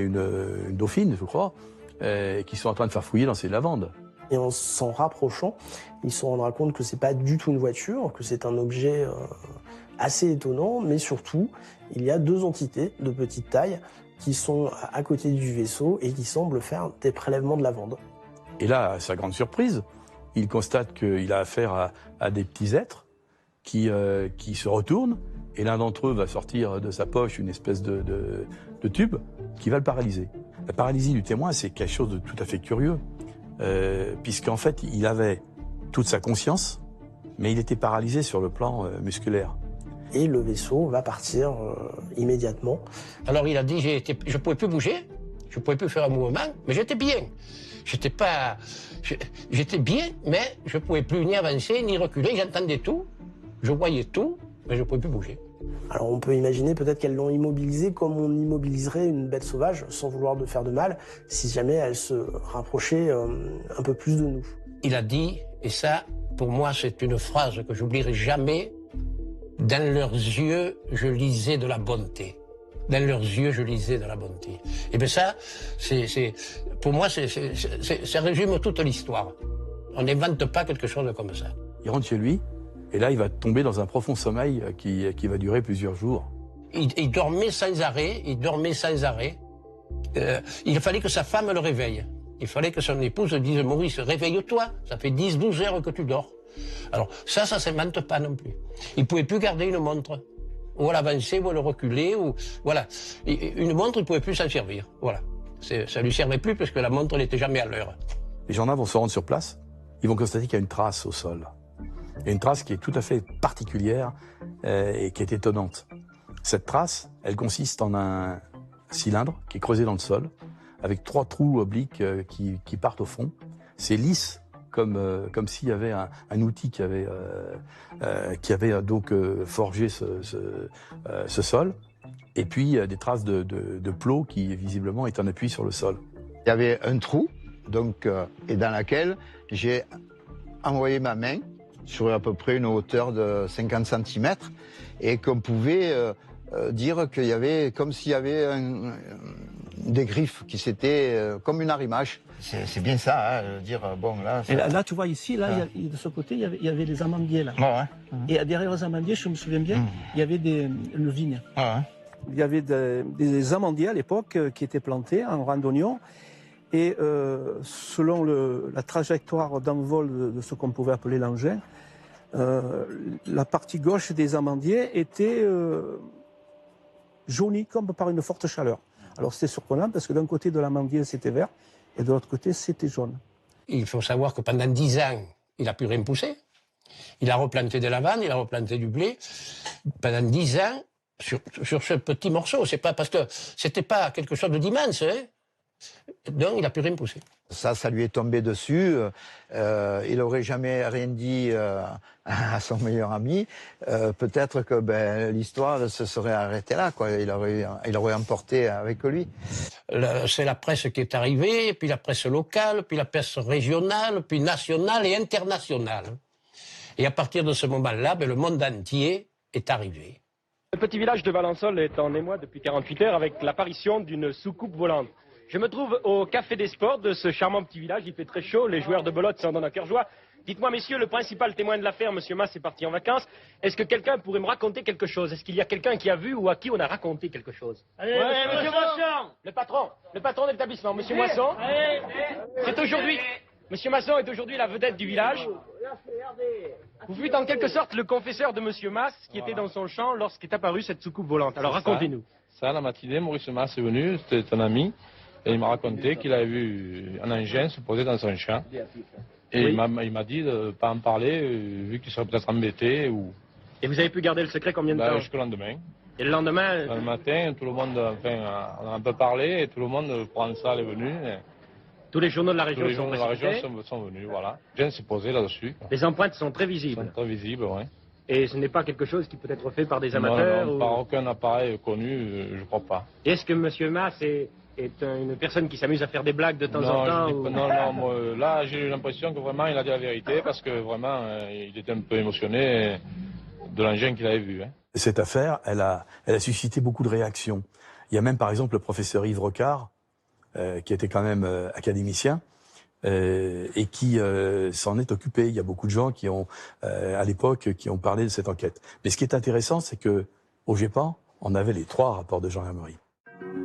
une Dauphine, je crois, et qui sont en train de faire fouiller dans ces lavandes.
Et en s'en rapprochant, il se rendra compte que c'est pas du tout une voiture, que c'est un objet assez étonnant, mais surtout, il y a deux entités de petite taille qui sont à côté du vaisseau et qui semblent faire des prélèvements de lavande.
Et là, à sa grande surprise, il constate qu'il a affaire à des petits êtres qui se retournent, et l'un d'entre eux va sortir de sa poche une espèce de tube qui va le paralyser. La paralysie du témoin, c'est quelque chose de tout à fait curieux. Puisqu'en fait, il avait toute sa conscience, mais il était paralysé sur le plan musculaire.
Et le vaisseau va partir immédiatement.
Alors il a dit, je ne pouvais plus bouger, je ne pouvais plus faire un mouvement, mais j'étais bien. J'étais bien, mais je ne pouvais plus ni avancer, ni reculer, j'entendais tout, je voyais tout, mais je ne pouvais plus bouger.
Alors on peut imaginer peut-être qu'elles l'ont immobilisé comme on immobiliserait une bête sauvage, sans vouloir de faire de mal, si jamais elle se rapprochait un peu plus de nous.
Il a dit, et ça, pour moi, c'est une phrase que j'oublierai jamais, dans leurs yeux, je lisais de la bonté. Dans leurs yeux, je lisais de la bonté. Et bien ça, pour moi, ça résume toute l'histoire. On n'invente pas quelque chose comme ça.
Il rentre chez lui, et là, il va tomber dans un profond sommeil qui va durer plusieurs jours.
Il dormait sans arrêt, il fallait que sa femme le réveille. Il fallait que son épouse dise « Maurice, réveille-toi, ça fait 10-12 heures que tu dors ». Alors ça s'invente pas non plus. Il ne pouvait plus garder une montre. Ou à l'avancer, ou à le reculer, ou... Voilà. Une montre, il ne pouvait plus s'en servir. Voilà. Ça ne lui servait plus parce que la montre n'était jamais à l'heure.
Les gendarmes vont se rendre sur place, ils vont constater qu'il y a une trace au sol. Il y a une trace qui est tout à fait particulière et qui est étonnante. Cette trace, elle consiste en un cylindre qui est creusé dans le sol, avec 3 trous obliques qui partent au fond. C'est lisse, comme s'il y avait un outil qui avait donc forgé ce sol. Et puis des traces de plot qui visiblement est en appui sur le sol.
Il y avait un trou, donc, et dans lequel j'ai envoyé ma main sur à peu près une hauteur de 50 cm et qu'on pouvait dire qu'il y avait comme s'il y avait des griffes qui s'étaient comme une arrimage. C'est bien ça, hein, dire bon là.
Et là, tu vois ici, là, de ce côté, il y avait les amandiers là.
Ouais.
Et derrière les amandiers, je me souviens bien, il y avait le vigne.
Ouais.
Il y avait des amandiers à l'époque qui étaient plantés en rang d'oignon. Et selon la trajectoire d'envol de ce qu'on pouvait appeler l'engin, la partie gauche des amandiers était jaunie comme par une forte chaleur. Alors c'était surprenant parce que d'un côté de l'amandier c'était vert et de l'autre côté c'était jaune.
Il faut savoir que pendant 10 ans, il n'a plus rien poussé. Il a replanté de la lavande, il a replanté du blé. Pendant 10 ans, sur ce petit morceau, c'est pas parce que c'était pas quelque chose d'immense, hein. Donc il n'a plus rien poussé.
Ça lui est tombé dessus. Il n'aurait jamais rien dit à son meilleur ami. Peut-être que l'histoire se serait arrêtée là, quoi. Il aurait emporté avec lui.
C'est la presse qui est arrivée, puis la presse locale, puis la presse régionale, puis nationale et internationale. Et à partir de ce moment-là, le monde entier est arrivé.
Le petit village de Valençol est en émoi depuis 48 heures avec l'apparition d'une soucoupe volante. Je me trouve au Café des Sports de ce charmant petit village. Il fait très chaud, les joueurs de belote s'en donnent à cœur joie. Dites-moi, messieurs, le principal témoin de l'affaire, M. Masse, est parti en vacances. Est-ce que quelqu'un pourrait me raconter quelque chose? Est-ce qu'il y a quelqu'un qui a vu ou à qui on a raconté quelque chose?
Allez, monsieur Moisson.
Le patron de l'établissement, M. Moisson. C'est aujourd'hui... M. Masson est aujourd'hui la vedette du village. Vous fûtes en quelque sorte le confesseur de M. Masse qui était dans son champ lorsqu'est apparue cette soucoupe volante. Alors racontez-nous.
Ça, la matinée, Maurice Masse est venu, c'était un ami. Et il m'a raconté qu'il avait vu un engin se poser dans son champ. Et oui. Il m'a dit de ne pas en parler, vu qu'il serait peut-être embêté. Et
vous avez pu garder le secret combien de temps?
Jusqu'au lendemain.
Et le lendemain...
Le matin, tout le monde, enfin, on a un peu parlé et tout le monde prend ça, est venu.
Tous les journaux de la région,
sont venus, voilà. Rien s'est posé là-dessus.
Les empreintes sont très visibles.
Sont très visibles, oui.
Et ce n'est pas quelque chose qui peut être fait par des amateurs?
Non, par aucun appareil connu, je ne crois pas.
Est-ce que M. Mass est une personne qui s'amuse à faire des blagues de temps en temps?
Non, moi, là j'ai l'impression que vraiment il a dit la vérité parce que vraiment il était un peu émotionné de l'engin qu'il avait vu. Hein.
Cette affaire, elle a suscité beaucoup de réactions. Il y a même par exemple le professeur Yves Rocard, qui était quand même académicien, et qui s'en est occupé. Il y a beaucoup de gens qui ont, à l'époque, qui ont parlé de cette enquête. Mais ce qui est intéressant, c'est que au GEPAN, on avait les 3 rapports de gendarmerie.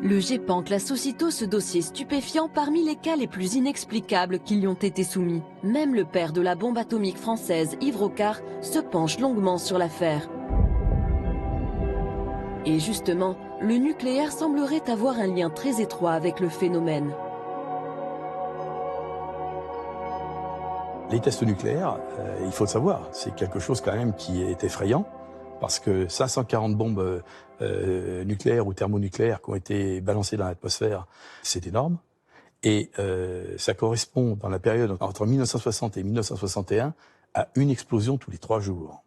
Le GEPAN classe aussitôt ce dossier stupéfiant parmi les cas les plus inexplicables qui lui ont été soumis. Même le père de la bombe atomique française, Yves Rocard, se penche longuement sur l'affaire. Et justement, le nucléaire semblerait avoir un lien très étroit avec le phénomène.
Les tests nucléaires, il faut le savoir, c'est quelque chose quand même qui est effrayant, parce que 540 bombes nucléaires ou thermonucléaires qui ont été balancées dans l'atmosphère, c'est énorme. Et ça correspond, dans la période entre 1960 et 1961, à une explosion tous les 3 jours,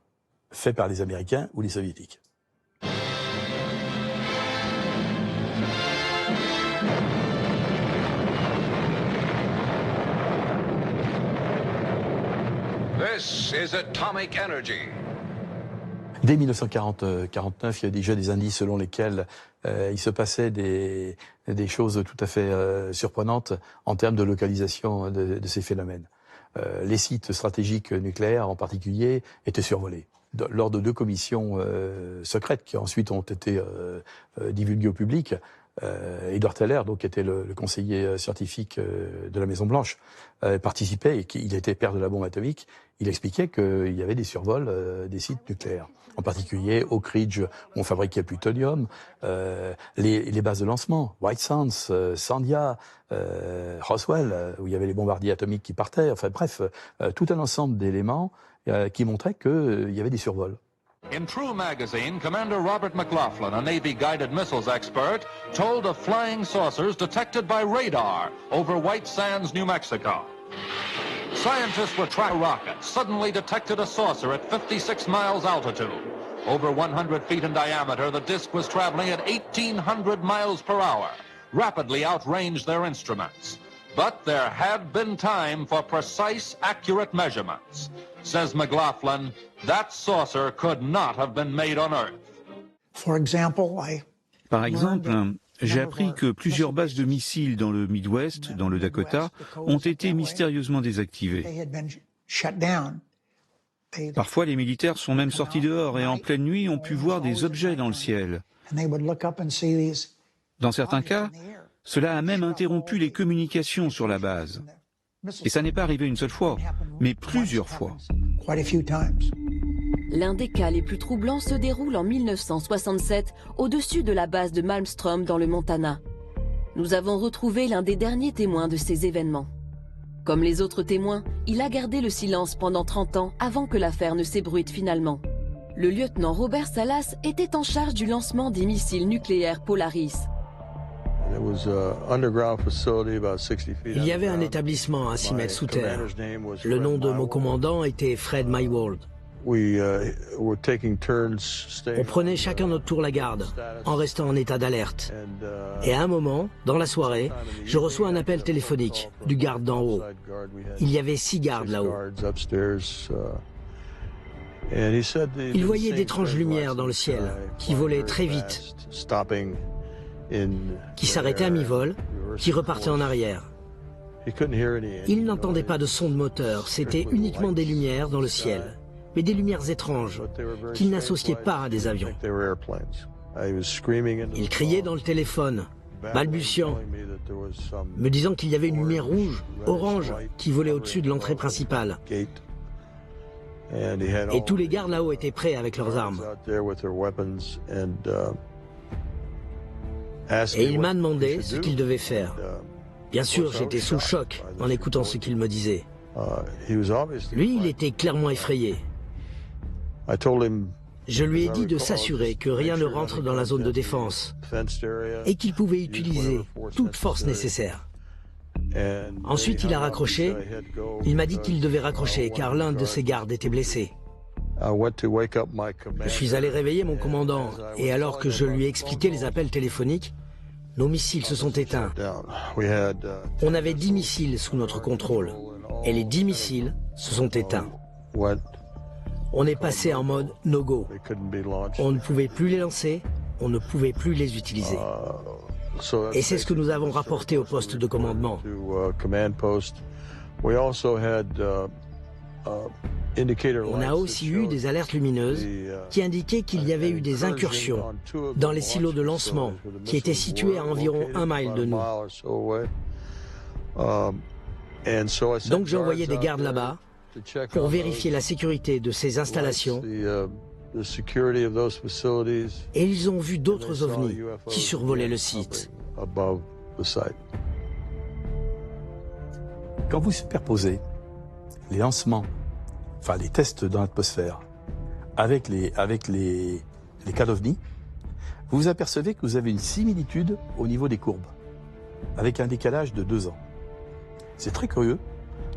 faite par les Américains ou les Soviétiques.
This is atomic energy.
Dès 1949, il y a déjà des indices selon lesquels il se passait des choses tout à fait surprenantes en termes de localisation de ces phénomènes. Les sites stratégiques nucléaires en particulier étaient survolés. Lors de 2 commissions secrètes qui ensuite ont été divulguées au public, Edward Teller, donc, qui était le conseiller scientifique de la Maison-Blanche, participait, et il était père de la bombe atomique. Il expliquait qu'il y avait des survols des sites nucléaires, en particulier Oak Ridge, où on fabriquait le plutonium, les bases de lancement, White Sands, Sandia, Roswell, où il y avait les bombardiers atomiques qui partaient, enfin bref, tout un ensemble d'éléments qui montraient qu'il y avait des survols.
In True magazine, Commander Robert McLaughlin, a Navy guided missiles expert, told of flying saucers detected by radar over White Sands, New Mexico. Scientists were tracking a rocket, suddenly detected a saucer at 56 miles altitude. Over 100 feet in diameter, the disk was traveling at 1,800 miles per hour, rapidly outranged their instruments. But there had been time for precise, accurate measurements. Says McLaughlin, that saucer could not have been made on Earth.
Par exemple, j'ai appris que plusieurs bases de missiles dans le Midwest, dans le Dakota, ont été mystérieusement désactivées. Parfois, les militaires sont même sortis dehors et en pleine nuit ont pu voir des objets dans le ciel. Dans certains cas, cela a même interrompu les communications sur la base. Et ça n'est pas arrivé une seule fois, mais plusieurs fois.
L'un des cas les plus troublants se déroule en 1967 au-dessus de la base de Malmstrom dans le Montana. Nous avons retrouvé l'un des derniers témoins de ces événements. Comme les autres témoins, il a gardé le silence pendant 30 ans avant que l'affaire ne s'ébruite finalement. Le lieutenant Robert Salas était en charge du lancement des missiles nucléaires Polaris.
Il y avait un établissement à 6 mètres sous terre. Le nom de mon commandant était Fred Mywold. On prenait chacun notre tour la garde, en restant en état d'alerte. Et à un moment, dans la soirée, je reçois un appel téléphonique du garde d'en haut. Il y avait 6 gardes là-haut. Il voyait d'étranges lumières dans le ciel, qui volaient très vite, qui s'arrêtaient à mi-vol, qui repartaient en arrière. Il n'entendait pas de son de moteur, c'était uniquement des lumières dans le ciel. Mais des lumières étranges, qu'il n'associait pas à des avions. Il criait dans le téléphone, balbutiant, me disant qu'il y avait une lumière rouge, orange, qui volait au-dessus de l'entrée principale. Et tous les gardes là-haut étaient prêts avec leurs armes. Et il m'a demandé ce qu'il devait faire. Bien sûr, j'étais sous le choc en écoutant ce qu'il me disait. Lui, il était clairement effrayé. Je lui ai dit de s'assurer que rien ne rentre dans la zone de défense et qu'il pouvait utiliser toute force nécessaire. Ensuite, il a raccroché. Il m'a dit qu'il devait raccrocher car l'un de ses gardes était blessé. Je suis allé réveiller mon commandant et alors que je lui ai expliqué les appels téléphoniques, nos missiles se sont éteints. On avait 10 missiles sous notre contrôle et les 10 missiles se sont éteints. On est passé en mode no-go. On ne pouvait plus les lancer, on ne pouvait plus les utiliser. Et c'est ce que nous avons rapporté au poste de commandement. On a aussi eu des alertes lumineuses qui indiquaient qu'il y avait eu des incursions dans les silos de lancement qui étaient situés à environ 1 mile de nous. Donc j'ai envoyé des gardes là-bas pour vérifier la sécurité de ces installations et ils ont vu d'autres ovnis qui survolaient le site.
Quand vous superposez les lancements, enfin les tests dans l'atmosphère, avec les cas d'OVNI, vous vous apercevez que vous avez une similitude au niveau des courbes, avec un décalage de 2 ans. C'est très curieux.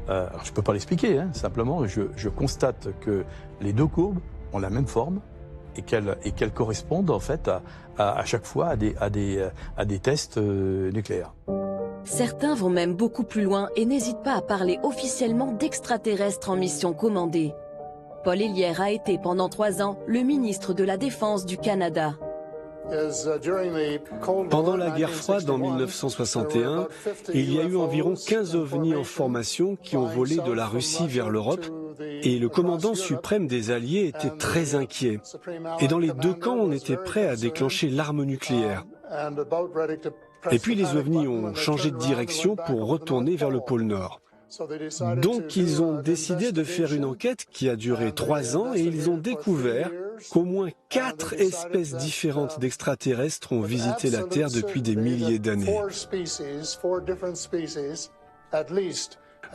Alors je ne peux pas l'expliquer, hein, simplement je constate que les 2 courbes ont la même forme et qu'elles correspondent en fait à chaque fois à des tests nucléaires.
Certains vont même beaucoup plus loin et n'hésitent pas à parler officiellement d'extraterrestres en mission commandée. Paul Hélierre a été pendant 3 ans le ministre de la Défense du Canada.
Pendant la guerre froide en 1961, il y a eu environ 15 ovnis en formation qui ont volé de la Russie vers l'Europe et le commandant suprême des Alliés était très inquiet. Et dans les 2 camps, on était prêt à déclencher l'arme nucléaire. Et puis les ovnis ont changé de direction pour retourner vers le pôle Nord. Donc ils ont décidé de faire une enquête qui a duré 3 ans et ils ont découvert qu'au moins 4 espèces différentes d'extraterrestres ont visité la Terre depuis des milliers d'années.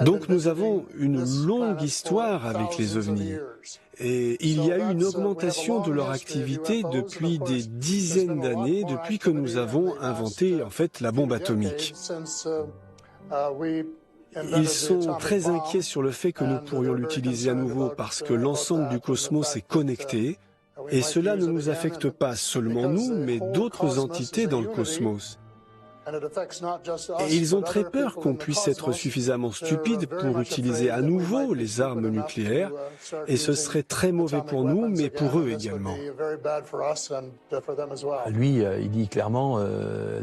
Donc nous avons une longue histoire avec les ovnis. Et il y a eu une augmentation de leur activité depuis des dizaines d'années, depuis que nous avons inventé en fait la bombe atomique. Ils sont très inquiets sur le fait que nous pourrions l'utiliser à nouveau parce que l'ensemble du cosmos est connecté et cela ne nous affecte pas seulement nous, mais d'autres entités dans le cosmos. Et ils ont très peur qu'on puisse être suffisamment stupide pour utiliser à nouveau les armes nucléaires et ce serait très mauvais pour nous, mais pour eux également.
Lui, il dit clairement,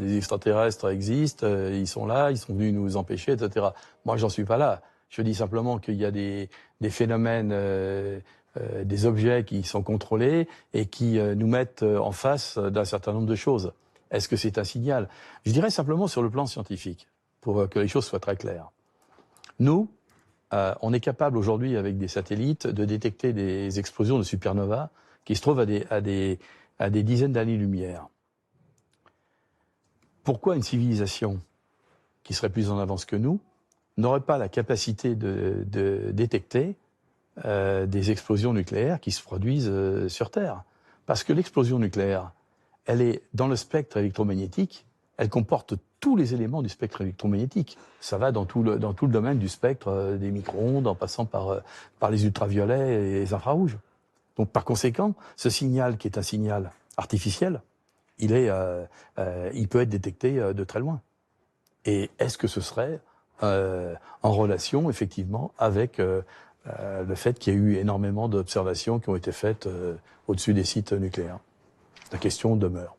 les extraterrestres existent, ils sont là, ils sont venus nous empêcher, etc. Moi, j'en suis pas là. Je dis simplement qu'il y a des phénomènes, des objets qui sont contrôlés et qui nous mettent en face d'un certain nombre de choses. Est-ce que c'est un signal? Je dirais simplement sur le plan scientifique, pour que les choses soient très claires. Nous, on est capable aujourd'hui, avec des satellites, de détecter des explosions de supernovas qui se trouvent à des dizaines d'années-lumière. Pourquoi une civilisation qui serait plus en avance que nous n'aurait pas la capacité de détecter des explosions nucléaires qui se produisent sur Terre? Parce que l'explosion nucléaire, elle est dans le spectre électromagnétique, elle comporte tous les éléments du spectre électromagnétique. Ça va dans tout le domaine du spectre des micro-ondes, en passant par les ultraviolets et les infrarouges. Donc par conséquent, ce signal qui est un signal artificiel, il peut être détecté de très loin. Et est-ce que ce serait en relation, effectivement, avec le fait qu'il y a eu énormément d'observations qui ont été faites au-dessus des sites nucléaires? La question demeure.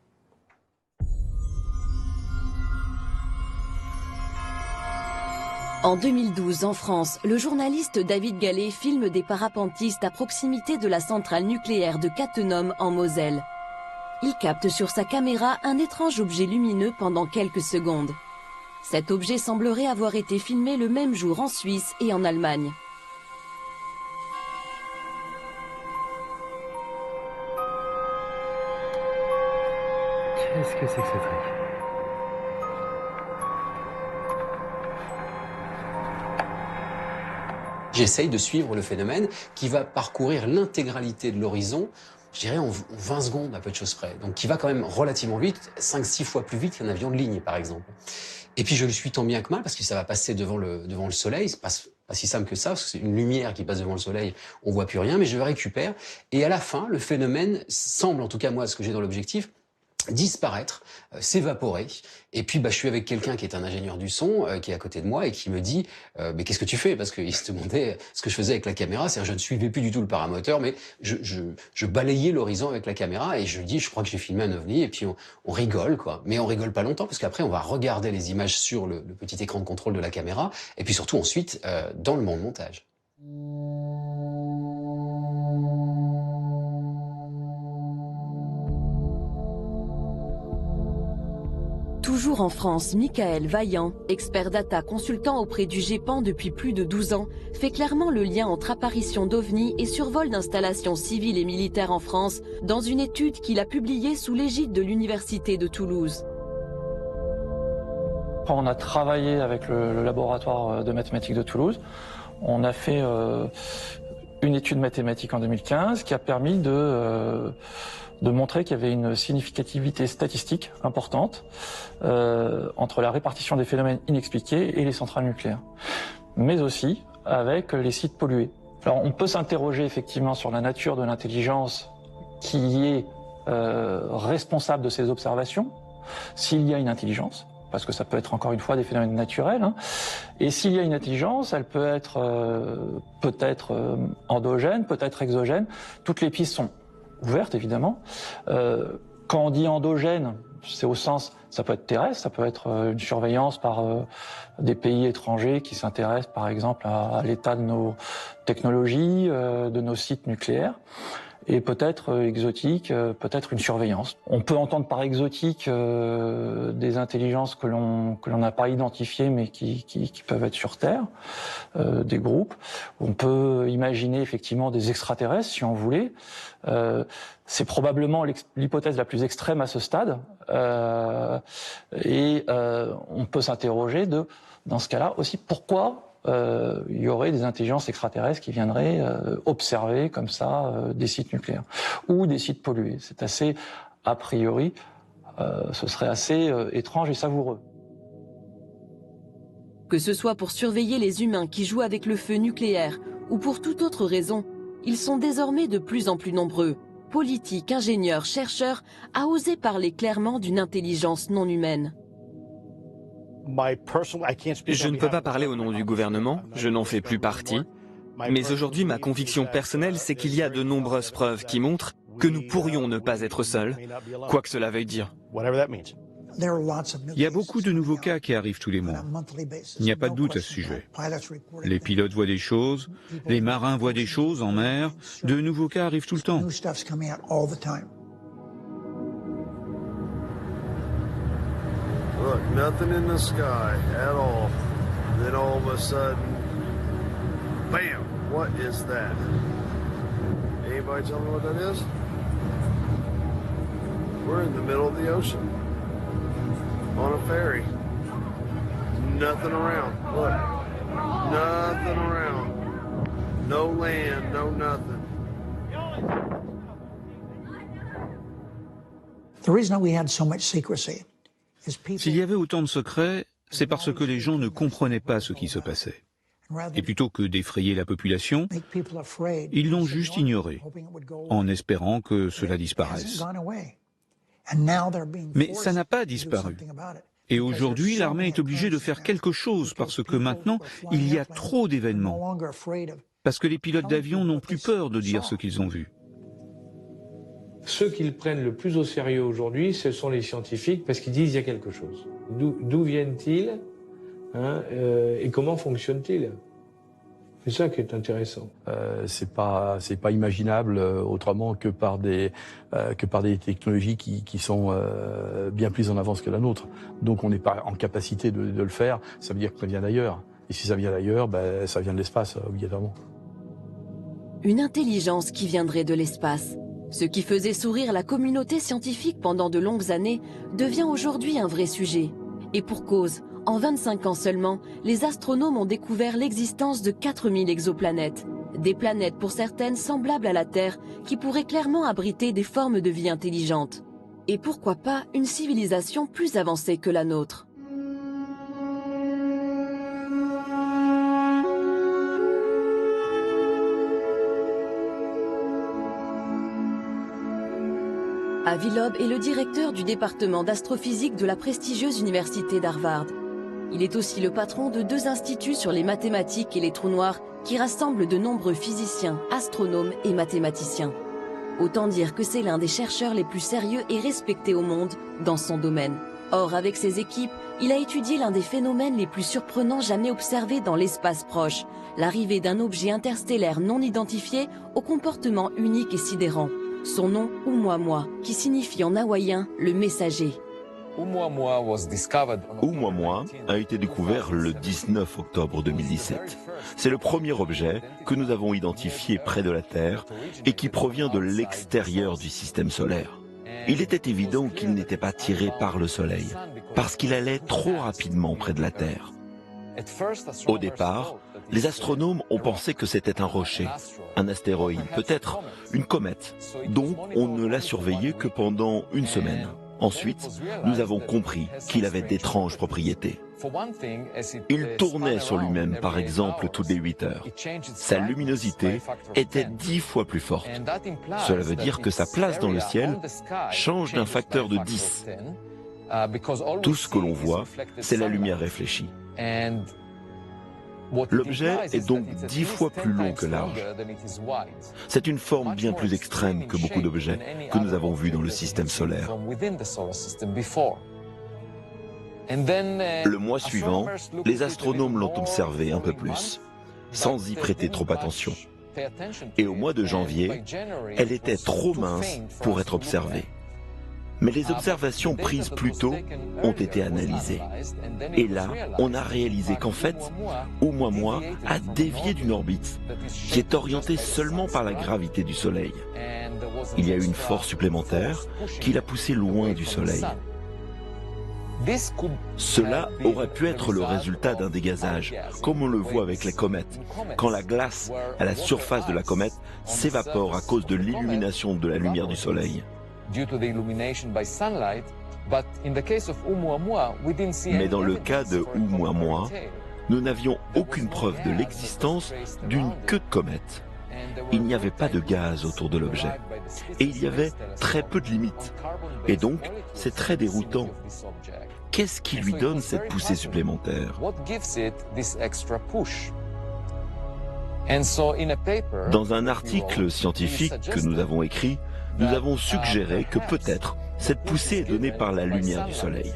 En 2012, en France, le journaliste David Gallet filme des parapentistes à proximité de la centrale nucléaire de Cattenom en Moselle. Il capte sur sa caméra un étrange objet lumineux pendant quelques secondes. Cet objet semblerait avoir été filmé le même jour en Suisse et en Allemagne.
Qu'est-ce que c'est que ce truc?
J'essaye de suivre le phénomène qui va parcourir l'intégralité de l'horizon
je dirais en 20 secondes à peu de choses près. Donc qui va quand même relativement vite, 5-6 fois plus vite qu'un avion de ligne par exemple. Et puis je le suis tant bien que mal parce que ça va passer devant le soleil, c'est pas si simple que ça, parce que c'est une lumière qui passe devant le soleil, on voit plus rien, mais je le récupère. Et à la fin, le phénomène semble, en tout cas moi, ce que j'ai dans l'objectif, disparaître, s'évaporer. Et puis je suis avec quelqu'un qui est un ingénieur du son, qui est à côté de moi et qui me dit mais qu'est-ce que tu fais? Parce qu'il se demandait ce que je faisais avec la caméra, c'est-à-dire je ne suivais plus du tout le paramoteur, mais je balayais l'horizon avec la caméra et je lui dis je crois que j'ai filmé un ovni et puis on rigole quoi. Mais on rigole pas longtemps parce qu'après on va regarder les images sur le petit écran de contrôle de la caméra et puis surtout ensuite dans le montage.
Toujours en France, Michael Vaillant, expert data consultant auprès du GEPAN depuis plus de 12 ans, fait clairement le lien entre apparition d'ovnis et survol d'installations civiles et militaires en France dans une étude qu'il a publiée sous l'égide de l'Université de Toulouse.
On a travaillé avec le laboratoire de mathématiques de Toulouse. On a fait une étude mathématique en 2015 qui a permis de montrer qu'il y avait une significativité statistique importante entre la répartition des phénomènes inexpliqués et les centrales nucléaires, mais aussi avec les sites pollués. Alors on peut s'interroger effectivement sur la nature de l'intelligence qui est responsable de ces observations, s'il y a une intelligence, parce que ça peut être encore une fois des phénomènes naturels, hein. Et s'il y a une intelligence, elle peut être peut-être endogène, peut-être exogène, toutes les pistes sont ouverte évidemment. Quand on dit endogène, c'est au sens, ça peut être terrestre, ça peut être une surveillance par des pays étrangers qui s'intéressent par exemple à l'état de nos technologies, de nos sites nucléaires. Et peut-être exotique, peut-être une surveillance. On peut entendre par exotique des intelligences que l'on n'a pas identifiées mais qui peuvent être sur Terre, des groupes. On peut imaginer effectivement des extraterrestres si on voulait. C'est probablement l'hypothèse la plus extrême à ce stade. Et on peut s'interroger dans ce cas-là aussi, pourquoi il y aurait des intelligences extraterrestres qui viendraient observer comme ça des sites nucléaires ou des sites pollués. C'est assez, a priori, ce serait assez étrange et savoureux.
Que ce soit pour surveiller les humains qui jouent avec le feu nucléaire ou pour toute autre raison, ils sont désormais de plus en plus nombreux, politiques, ingénieurs, chercheurs, à oser parler clairement d'une intelligence non humaine.
Je ne peux pas parler au nom du gouvernement, je n'en fais plus partie. Mais aujourd'hui, ma conviction personnelle, c'est qu'il y a de nombreuses preuves qui montrent que nous pourrions ne pas être seuls, quoi que cela veuille dire.
Il y a beaucoup de nouveaux cas qui arrivent tous les mois. Il n'y a pas de doute à ce sujet. Les pilotes voient des choses, les marins voient des choses en mer, de nouveaux cas arrivent tout le temps.
Look, nothing in the sky at all. Then all of a sudden, bam! What is that? Anybody tell me what that is? We're in the middle of the ocean. On a ferry. Nothing around. Look. Nothing around. No land, no nothing.
The reason we had so much secrecy.
S'il y avait autant de secrets, c'est parce que les gens ne comprenaient pas ce qui se passait. Et plutôt que d'effrayer la population, ils l'ont juste ignoré, en espérant que cela disparaisse. Mais ça n'a pas disparu. Et aujourd'hui, l'armée est obligée de faire quelque chose parce que maintenant, il y a trop d'événements. Parce que les pilotes d'avion n'ont plus peur de dire ce qu'ils ont vu.
Ceux qui le prennent le plus au sérieux aujourd'hui, ce sont les scientifiques, parce qu'ils disent qu'il y a quelque chose. D'où viennent-ils, hein, et comment fonctionnent-ils? C'est ça qui est intéressant.
C'est pas imaginable autrement que par des technologies qui sont bien plus en avance que la nôtre. Donc on n'est pas en capacité de le faire. Ça veut dire que ça vient d'ailleurs. Et si ça vient d'ailleurs, ben, ça vient de l'espace obligatoirement.
Une intelligence qui viendrait de l'espace. Ce qui faisait sourire la communauté scientifique pendant de longues années devient aujourd'hui un vrai sujet. Et pour cause, en 25 ans seulement, les astronomes ont découvert l'existence de 4000 exoplanètes, Des planètes pour certaines semblables à la Terre qui pourraient clairement abriter des formes de vie intelligentes. Et pourquoi pas une civilisation plus avancée que la nôtre. Avi Loeb est le directeur du département d'astrophysique de la prestigieuse université d'Harvard. Il est aussi le patron de 2 instituts sur les mathématiques et les trous noirs qui rassemblent de nombreux physiciens, astronomes et mathématiciens. Autant dire que c'est l'un des chercheurs les plus sérieux et respectés au monde dans son domaine. Or, avec ses équipes, il a étudié l'un des phénomènes les plus surprenants jamais observés dans l'espace proche, l'arrivée d'un objet interstellaire non identifié au comportement unique et sidérant. Son nom, Oumuamua, qui signifie en hawaïen le messager.
Oumuamua a été découvert le 19 octobre 2017. C'est le premier objet que nous avons identifié près de la Terre et qui provient de l'extérieur du système solaire. Il était évident qu'il n'était pas tiré par le Soleil, parce qu'il allait trop rapidement près de la Terre. Au départ, les astronomes ont pensé que c'était un rocher, un astéroïde, peut-être une comète. Donc on ne l'a surveillé que pendant une semaine. Ensuite, nous avons compris qu'il avait d'étranges propriétés. Il tournait sur lui-même, par exemple, toutes les 8 heures. Sa luminosité était 10 fois plus forte. Cela veut dire que sa place dans le ciel change d'un facteur de 10. Tout ce que l'on voit, c'est la lumière réfléchie. L'objet est donc 10 fois plus long que large. C'est une forme bien plus extrême que beaucoup d'objets que nous avons vus dans le système solaire. Le mois suivant, les astronomes l'ont observé un peu plus, sans y prêter trop attention. Et au mois de janvier, elle était trop mince pour être observée. Mais les observations prises plus tôt ont été analysées. Et là, on a réalisé qu'en fait, Oumuamua a dévié d'une orbite qui est orientée seulement par la gravité du Soleil. Il y a eu une force supplémentaire qui l'a poussé loin du Soleil. Cela aurait pu être le résultat d'un dégazage, comme on le voit avec les comètes, quand la glace à la surface de la comète s'évapore à cause de l'illumination de la lumière du Soleil. Mais dans le cas de Oumuamua, nous n'avions aucune preuve de l'existence d'une queue de comète. Il n'y avait pas de gaz autour de l'objet. Et il y avait très peu de limites. Et donc, c'est très déroutant. Qu'est-ce qui lui donne cette poussée supplémentaire ? Dans un article scientifique que nous avons écrit, nous avons suggéré que peut-être cette poussée est donnée par la lumière du Soleil.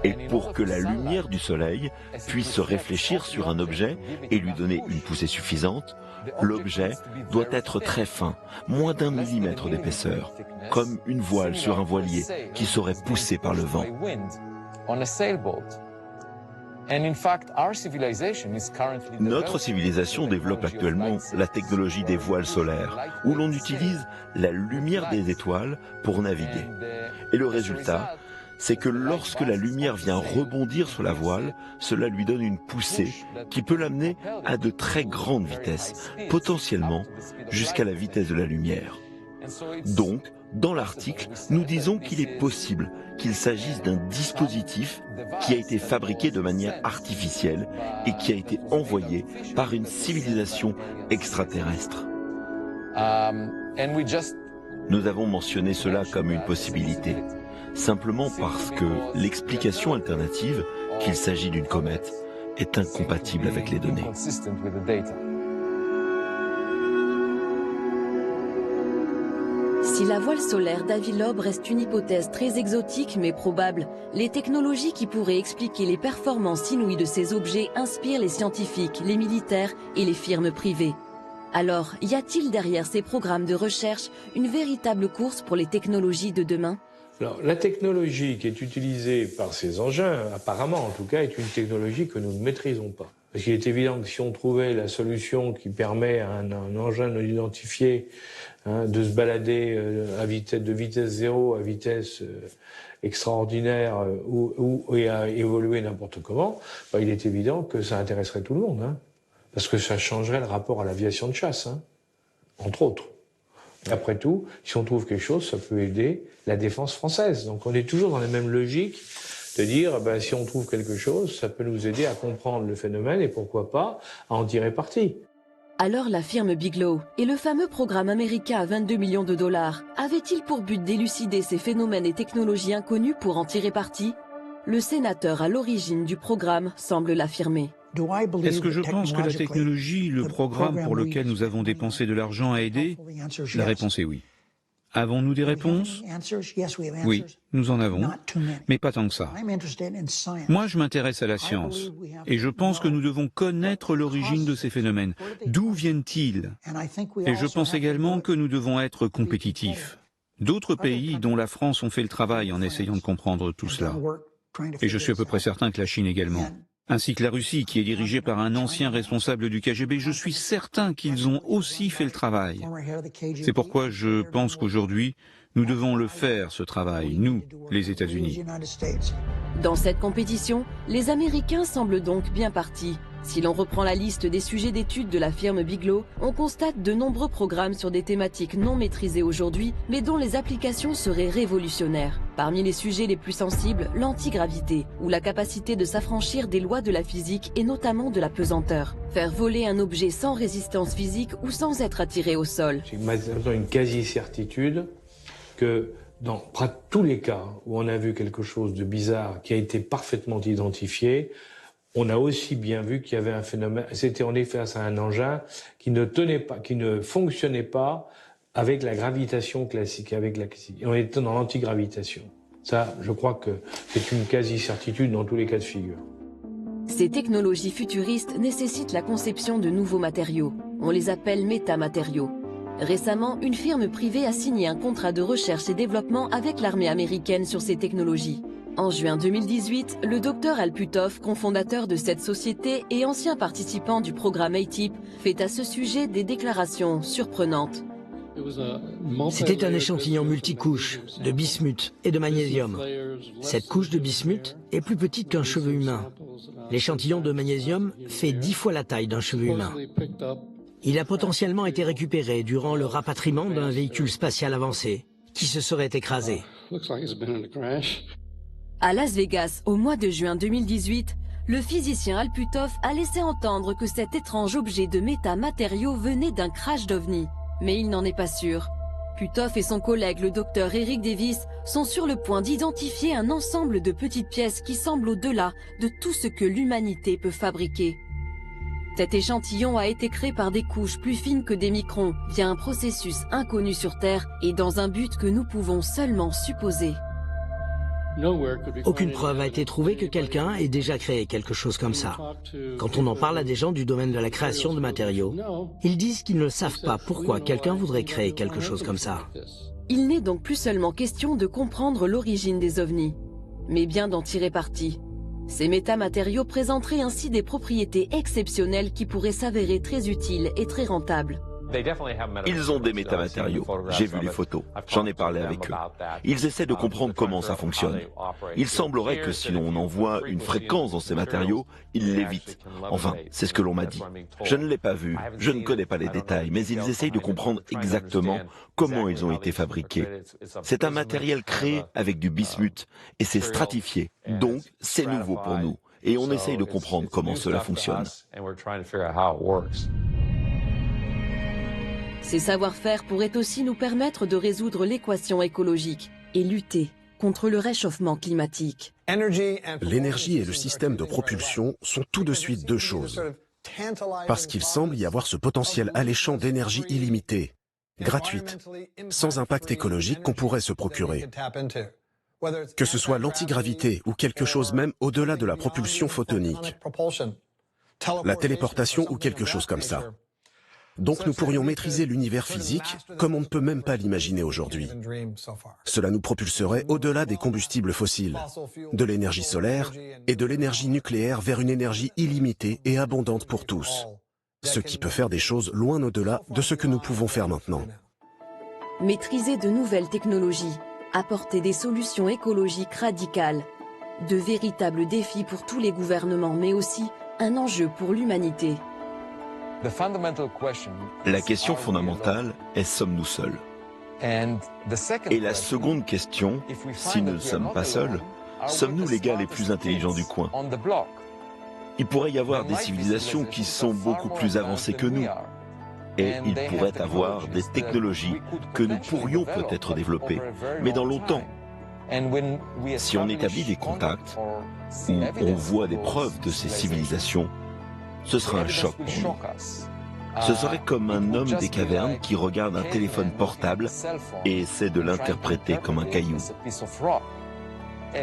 Et pour que la lumière du Soleil puisse se réfléchir sur un objet et lui donner une poussée suffisante, l'objet doit être très fin, moins d'1 millimètre d'épaisseur, comme une voile sur un voilier qui serait poussée par le vent. Notre civilisation développe actuellement la technologie des voiles solaires, où l'on utilise la lumière des étoiles pour naviguer. Et le résultat, c'est que lorsque la lumière vient rebondir sur la voile, cela lui donne une poussée qui peut l'amener à de très grandes vitesses, potentiellement jusqu'à la vitesse de la lumière. Donc, dans l'article, nous disons qu'il est possible qu'il s'agisse d'un dispositif qui a été fabriqué de manière artificielle et qui a été envoyé par une civilisation extraterrestre. Nous avons mentionné cela comme une possibilité, simplement parce que l'explication alternative, qu'il s'agit d'une comète, est incompatible avec les données.
Si la voile solaire d'Avi Loeb reste une hypothèse très exotique mais probable, les technologies qui pourraient expliquer les performances inouïes de ces objets inspirent les scientifiques, les militaires et les firmes privées. Alors, y a-t-il derrière ces programmes de recherche une véritable course pour les technologies de demain ?
Alors, la technologie qui est utilisée par ces engins, apparemment en tout cas, est une technologie que nous ne maîtrisons pas. Parce qu'il est évident que si on trouvait la solution qui permet à un engin non identifié de se balader de vitesse zéro à vitesse extraordinaire et à évoluer n'importe comment, il est évident que ça intéresserait tout le monde. Parce que ça changerait le rapport à l'aviation de chasse, hein, entre autres. Après tout, si on trouve quelque chose, ça peut aider la défense française. Donc on est toujours dans la même logique de dire, ben, si on trouve quelque chose, ça peut nous aider à comprendre le phénomène et pourquoi pas à en tirer parti.
Alors la firme Bigelow et le fameux programme américain à 22 millions de dollars avaient-ils pour but d'élucider ces phénomènes et technologies inconnues pour en tirer parti? Le sénateur à l'origine du programme semble l'affirmer.
Est-ce que je pense que la technologie, le programme pour lequel nous avons dépensé de l'argent a aidé? La réponse est oui. Avons-nous des réponses? Oui, nous en avons, mais pas tant que ça. Moi, je m'intéresse à la science, et je pense que nous devons connaître l'origine de ces phénomènes. D'où viennent-ils? Et je pense également que nous devons être compétitifs. D'autres pays, dont la France, ont fait le travail en essayant de comprendre tout cela. Et je suis à peu près certain que la Chine également. Ainsi que la Russie, qui est dirigée par un ancien responsable du KGB, je suis certain qu'ils ont aussi fait le travail. C'est pourquoi je pense qu'aujourd'hui, nous devons le faire, ce travail, nous, les États-Unis.
Dans cette compétition, les Américains semblent donc bien partis. Si l'on reprend la liste des sujets d'études de la firme Bigelow, on constate de nombreux programmes sur des thématiques non maîtrisées aujourd'hui, mais dont les applications seraient révolutionnaires. Parmi les sujets les plus sensibles, l'antigravité, ou la capacité de s'affranchir des lois de la physique et notamment de la pesanteur. Faire voler un objet sans résistance physique ou sans être attiré au sol.
J'ai maintenant une quasi-certitude que dans tous les cas où on a vu quelque chose de bizarre qui a été parfaitement identifié, on a aussi bien vu qu'il y avait un phénomène, c'était en effet face à un engin qui ne tenait pas, qui ne fonctionnait pas avec la gravitation classique, on était dans l'antigravitation. Ça, je crois que c'est une quasi-certitude dans tous les cas de figure.
Ces technologies futuristes nécessitent la conception de nouveaux matériaux. On les appelle métamatériaux. Récemment, une firme privée a signé un contrat de recherche et développement avec l'armée américaine sur ces technologies. En juin 2018, le docteur Al Puthoff, cofondateur de cette société et ancien participant du programme ATIP, fait à ce sujet des déclarations surprenantes.
C'était un échantillon multicouche de bismuth et de magnésium. Cette couche de bismuth est plus petite qu'un cheveu humain. L'échantillon de magnésium fait 10 fois la taille d'un cheveu humain. Il a potentiellement été récupéré durant le rapatriement d'un véhicule spatial avancé qui se serait écrasé.
À Las Vegas, au mois de juin 2018, le physicien Al Puthoff a laissé entendre que cet étrange objet de métamatériaux venait d'un crash d'OVNI. Mais il n'en est pas sûr. Puthoff et son collègue, le docteur Eric Davis, sont sur le point d'identifier un ensemble de petites pièces qui semblent au-delà de tout ce que l'humanité peut fabriquer. Cet échantillon a été créé par des couches plus fines que des microns, via un processus inconnu sur Terre et dans un but que nous pouvons seulement supposer.
Aucune preuve a été trouvée que quelqu'un ait déjà créé quelque chose comme ça. Quand on en parle à des gens du domaine de la création de matériaux, ils disent qu'ils ne savent pas pourquoi quelqu'un voudrait créer quelque chose comme ça.
Il n'est donc plus seulement question de comprendre l'origine des ovnis, mais bien d'en tirer parti. Ces métamatériaux présenteraient ainsi des propriétés exceptionnelles qui pourraient s'avérer très utiles et très rentables.
Ils ont des métamatériaux. J'ai vu les photos. J'en ai parlé avec eux. Ils essaient de comprendre comment ça fonctionne. Il semblerait que si l'on envoie une fréquence dans ces matériaux, ils l'évitent. Enfin, c'est ce que l'on m'a dit. Je ne l'ai pas vu, je ne connais pas les détails, mais ils essayent de comprendre exactement comment ils ont été fabriqués. C'est un matériel créé avec du bismuth et c'est stratifié. Donc, c'est nouveau pour nous. Et on essaye de comprendre comment cela fonctionne.
Ces savoir-faire pourraient aussi nous permettre de résoudre l'équation écologique et lutter contre le réchauffement climatique.
L'énergie et le système de propulsion sont tout de suite deux choses. Parce qu'il semble y avoir ce potentiel alléchant d'énergie illimitée, gratuite, sans impact écologique qu'on pourrait se procurer. Que ce soit l'antigravité ou quelque chose même au-delà de la propulsion photonique, la téléportation ou quelque chose comme ça. Donc nous pourrions maîtriser l'univers physique comme on ne peut même pas l'imaginer aujourd'hui. Cela nous propulserait au-delà des combustibles fossiles, de l'énergie solaire et de l'énergie nucléaire vers une énergie illimitée et abondante pour tous. Ce qui peut faire des choses loin au-delà de ce que nous pouvons faire maintenant.
Maîtriser de nouvelles technologies, apporter des solutions écologiques radicales, de véritables défis pour tous les gouvernements, mais aussi un enjeu pour l'humanité.
La question fondamentale est sommes-nous seuls? Et la seconde question, si nous ne sommes pas seuls, sommes-nous les gars les plus intelligents du coin? Il pourrait y avoir des civilisations qui sont beaucoup plus avancées que nous. Et il pourrait avoir des technologies que nous pourrions peut-être développer, mais dans longtemps. Si on établit des contacts, ou on voit des preuves de ces civilisations, ce sera un choc pour nous. Ce serait comme un homme des cavernes qui regarde un téléphone portable et essaie de l'interpréter comme un caillou.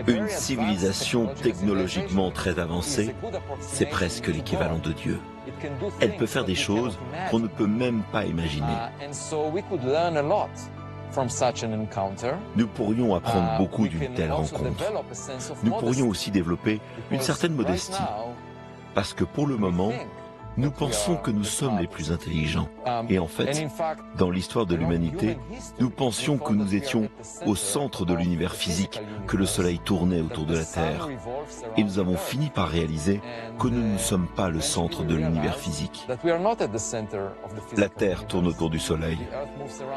Une civilisation technologiquement très avancée, c'est presque l'équivalent de Dieu. Elle peut faire des choses qu'on ne peut même pas imaginer. Nous pourrions apprendre beaucoup d'une telle rencontre. Nous pourrions aussi développer une certaine modestie, parce que pour le moment, nous pensons que nous sommes les plus intelligents. Et en fait, dans l'histoire de l'humanité, nous pensions que nous étions au centre de l'univers physique, que le Soleil tournait autour de la Terre. Et nous avons fini par réaliser que nous ne sommes pas le centre de l'univers physique. La Terre tourne autour du Soleil.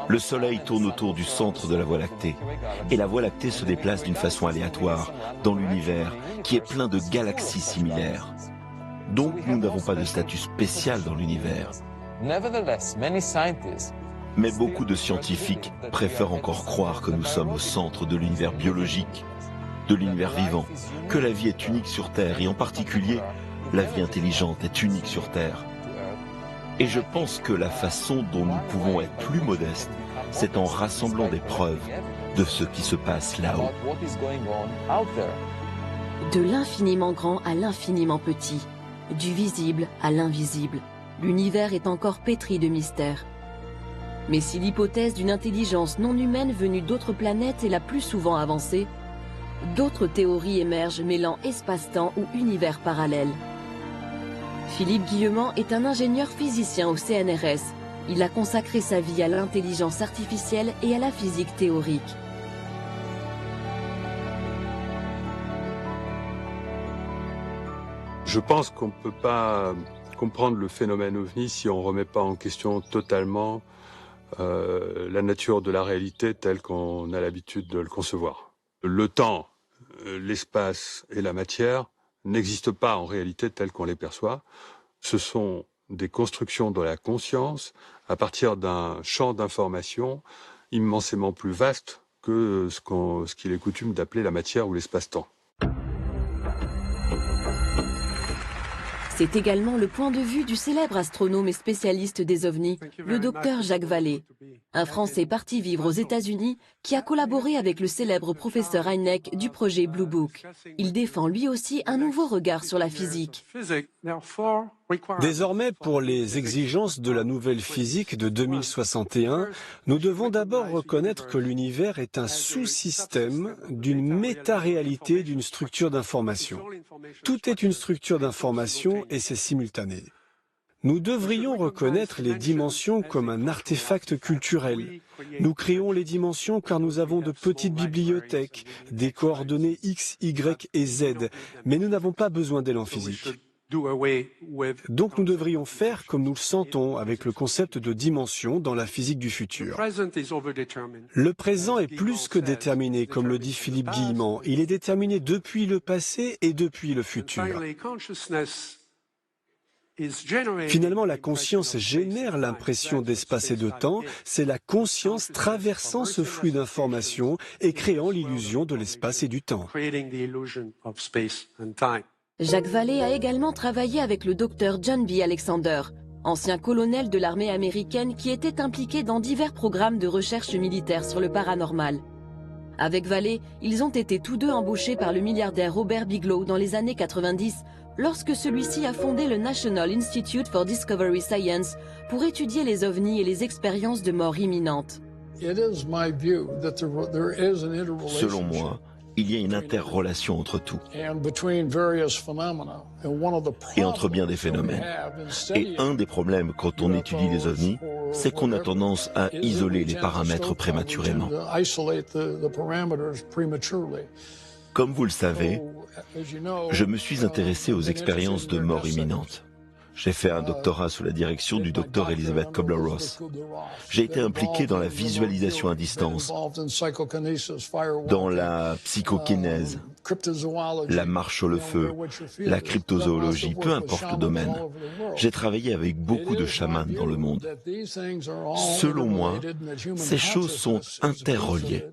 Le Soleil tourne autour du centre de la Voie lactée. Et la Voie lactée se déplace d'une façon aléatoire dans l'univers qui est plein de galaxies similaires. Donc nous n'avons pas de statut spécial dans l'univers. Mais beaucoup de scientifiques préfèrent encore croire que nous sommes au centre de l'univers biologique, de l'univers vivant, que la vie est unique sur Terre et en particulier, la vie intelligente est unique sur Terre. Et je pense que la façon dont nous pouvons être plus modestes, c'est en rassemblant des preuves de ce qui se passe là-haut.
De l'infiniment grand à l'infiniment petit. Du visible à l'invisible, l'univers est encore pétri de mystères. Mais si l'hypothèse d'une intelligence non humaine venue d'autres planètes est la plus souvent avancée, d'autres théories émergent mêlant espace-temps ou univers parallèles. Philippe Guillemant est un ingénieur physicien au CNRS. Il a consacré sa vie à l'intelligence artificielle et à la physique théorique.
Je pense qu'on ne peut pas comprendre le phénomène OVNI si on ne remet pas en question totalement la nature de la réalité telle qu'on a l'habitude de le concevoir. Le temps, l'espace et la matière n'existent pas en réalité tels qu'on les perçoit. Ce sont des constructions de la conscience à partir d'un champ d'information immensément plus vaste que ce qu'il est coutume d'appeler la matière ou l'espace-temps.
C'est également le point de vue du célèbre astronome et spécialiste des ovnis, le docteur Jacques Vallée, un Français parti vivre aux États-Unis qui a collaboré avec le célèbre professeur Hynek du projet Blue Book. Il défend lui aussi un nouveau regard sur la physique.
Désormais, pour les exigences de la nouvelle physique de 2061, nous devons d'abord reconnaître que l'univers est un sous-système d'une méta-réalité d'une structure d'information. Tout est une structure d'information et c'est simultané. Nous devrions reconnaître les dimensions comme un artefact culturel. Nous créons les dimensions car nous avons de petites bibliothèques, des coordonnées X, Y et Z, mais nous n'avons pas besoin d'elles en physique. Donc nous devrions faire comme nous le sentons avec le concept de dimension dans la physique du futur. Le présent est plus que déterminé, comme le dit Philippe Guillemant. Il est déterminé depuis le passé et depuis le futur. Finalement, la conscience génère l'impression d'espace et de temps. C'est la conscience traversant ce flux d'informations et créant l'illusion de l'espace et du temps.
Jacques Vallée a également travaillé avec le docteur John B. Alexander, ancien colonel de l'armée américaine qui était impliqué dans divers programmes de recherche militaire sur le paranormal. Avec Vallée, ils ont été tous deux embauchés par le milliardaire Robert Bigelow dans les années 90, lorsque celui-ci a fondé le National Institute for Discovery Science pour étudier les ovnis et les expériences de mort imminente.
Selon moi, il y a une interrelation entre tout et entre bien des phénomènes. Et un des problèmes quand on étudie les ovnis, c'est qu'on a tendance à isoler les paramètres prématurément. Comme vous le savez, je me suis intéressé aux expériences de mort imminente. J'ai fait un doctorat sous la direction du docteur Elizabeth Kubler-Ross. J'ai été impliqué dans la visualisation à distance, dans la psychokinèse, la marche sur le feu, la cryptozoologie, peu importe le domaine. J'ai travaillé avec beaucoup de chamans dans le monde. Selon moi, ces choses sont interreliées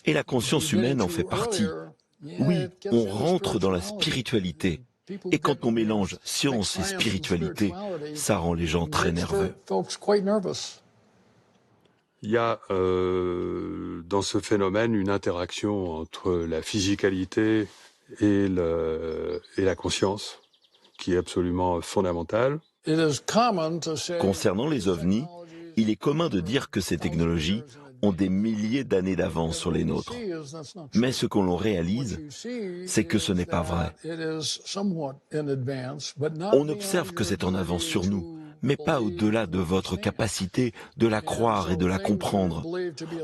et la conscience humaine en fait partie. Oui, on rentre dans la spiritualité. Et quand on mélange science et spiritualité, ça rend les gens très nerveux.
Il y a dans ce phénomène une interaction entre la physicalité et la conscience qui est absolument fondamentale.
Concernant les ovnis, il est commun de dire que ces technologies ont des milliers d'années d'avance sur les nôtres. Mais ce qu'on l'on réalise, c'est que ce n'est pas vrai. On observe que c'est en avance sur nous, mais pas au-delà de votre capacité de la croire et de la comprendre.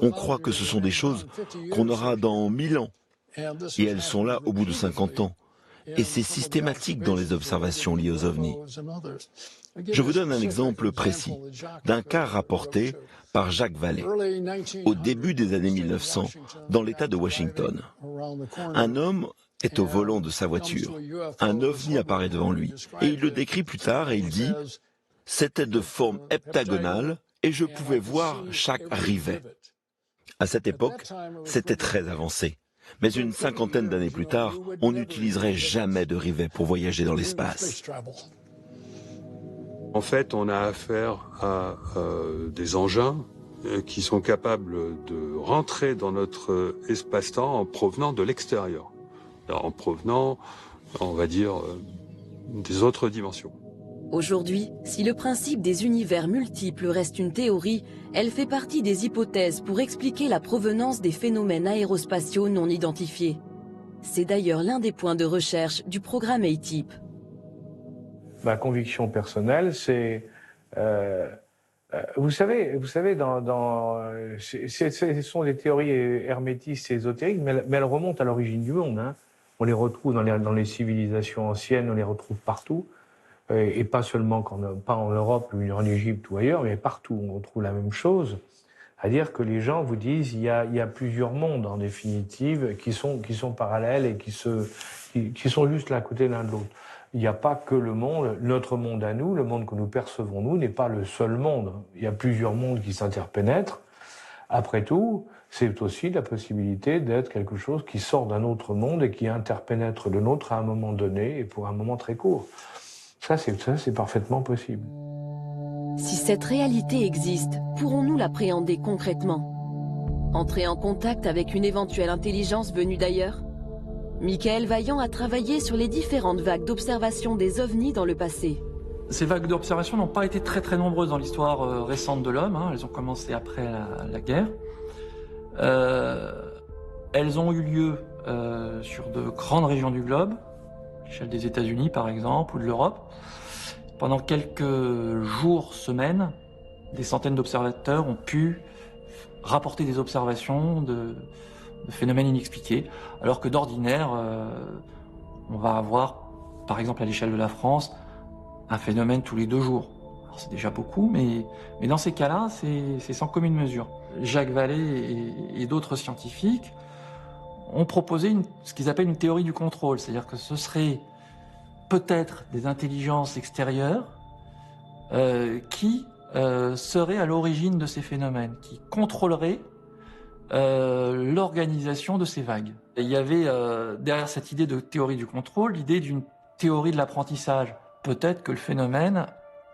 On croit que ce sont des choses qu'on aura dans 1000 ans, et elles sont là au bout de 50 ans. Et c'est systématique dans les observations liées aux ovnis. Je vous donne un exemple précis d'un cas rapporté par Jacques Vallée, au début des années 1900, dans l'État de Washington. Un homme est au volant de sa voiture. Un ovni apparaît devant lui. Et il le décrit plus tard et il dit « C'était de forme heptagonale et je pouvais voir chaque rivet. » À cette époque, c'était très avancé. Mais une cinquantaine d'années plus tard, on n'utiliserait jamais de rivet pour voyager dans l'espace.
En fait, on a affaire à des engins qui sont capables de rentrer dans notre espace-temps en provenant de l'extérieur, en provenant, on va dire, des autres dimensions.
Aujourd'hui, si le principe des univers multiples reste une théorie, elle fait partie des hypothèses pour expliquer la provenance des phénomènes aérospatiaux non identifiés. C'est d'ailleurs l'un des points de recherche du programme ATIP.
Ma conviction personnelle, c'est, vous savez, ce sont des théories hermétistes et ésotériques, mais elles remontent à l'origine du monde. Hein. On les retrouve dans les civilisations anciennes, on les retrouve partout, et pas seulement pas en Europe, ou en Égypte ou ailleurs, mais partout on retrouve la même chose. C'est-à-dire que les gens vous disent il y a plusieurs mondes en définitive qui sont parallèles et qui sont juste l'un à côté l'un de l'autre. Il n'y a pas que le monde, notre monde à nous, le monde que nous percevons nous n'est pas le seul monde. Il y a plusieurs mondes qui s'interpénètrent. Après tout, c'est aussi la possibilité d'être quelque chose qui sort d'un autre monde et qui interpénètre le nôtre à un moment donné et pour un moment très court. Ça, c'est parfaitement possible.
Si cette réalité existe, pourrons-nous l'appréhender concrètement? Entrer en contact avec une éventuelle intelligence venue d'ailleurs? Michael Vaillant a travaillé sur les différentes vagues d'observation des ovnis dans le passé.
Ces vagues d'observation n'ont pas été très nombreuses dans l'histoire récente de l'homme. Hein. Elles ont commencé après la guerre. Elles ont eu lieu sur de grandes régions du globe, à l'échelle des États-Unis par exemple, ou de l'Europe. Pendant quelques jours, semaines, des centaines d'observateurs ont pu rapporter des observations de phénomènes inexpliqués, alors que d'ordinaire, on va avoir, par exemple à l'échelle de la France, un phénomène tous les 2 jours. Alors c'est déjà beaucoup, mais dans ces cas-là, c'est sans commune mesure. Jacques Vallée et d'autres scientifiques ont proposé ce qu'ils appellent une théorie du contrôle, c'est-à-dire que ce serait peut-être des intelligences extérieures qui seraient à l'origine de ces phénomènes, qui contrôleraient l'organisation de ces vagues. Et il y avait derrière cette idée de théorie du contrôle, l'idée d'une théorie de l'apprentissage. Peut-être que le phénomène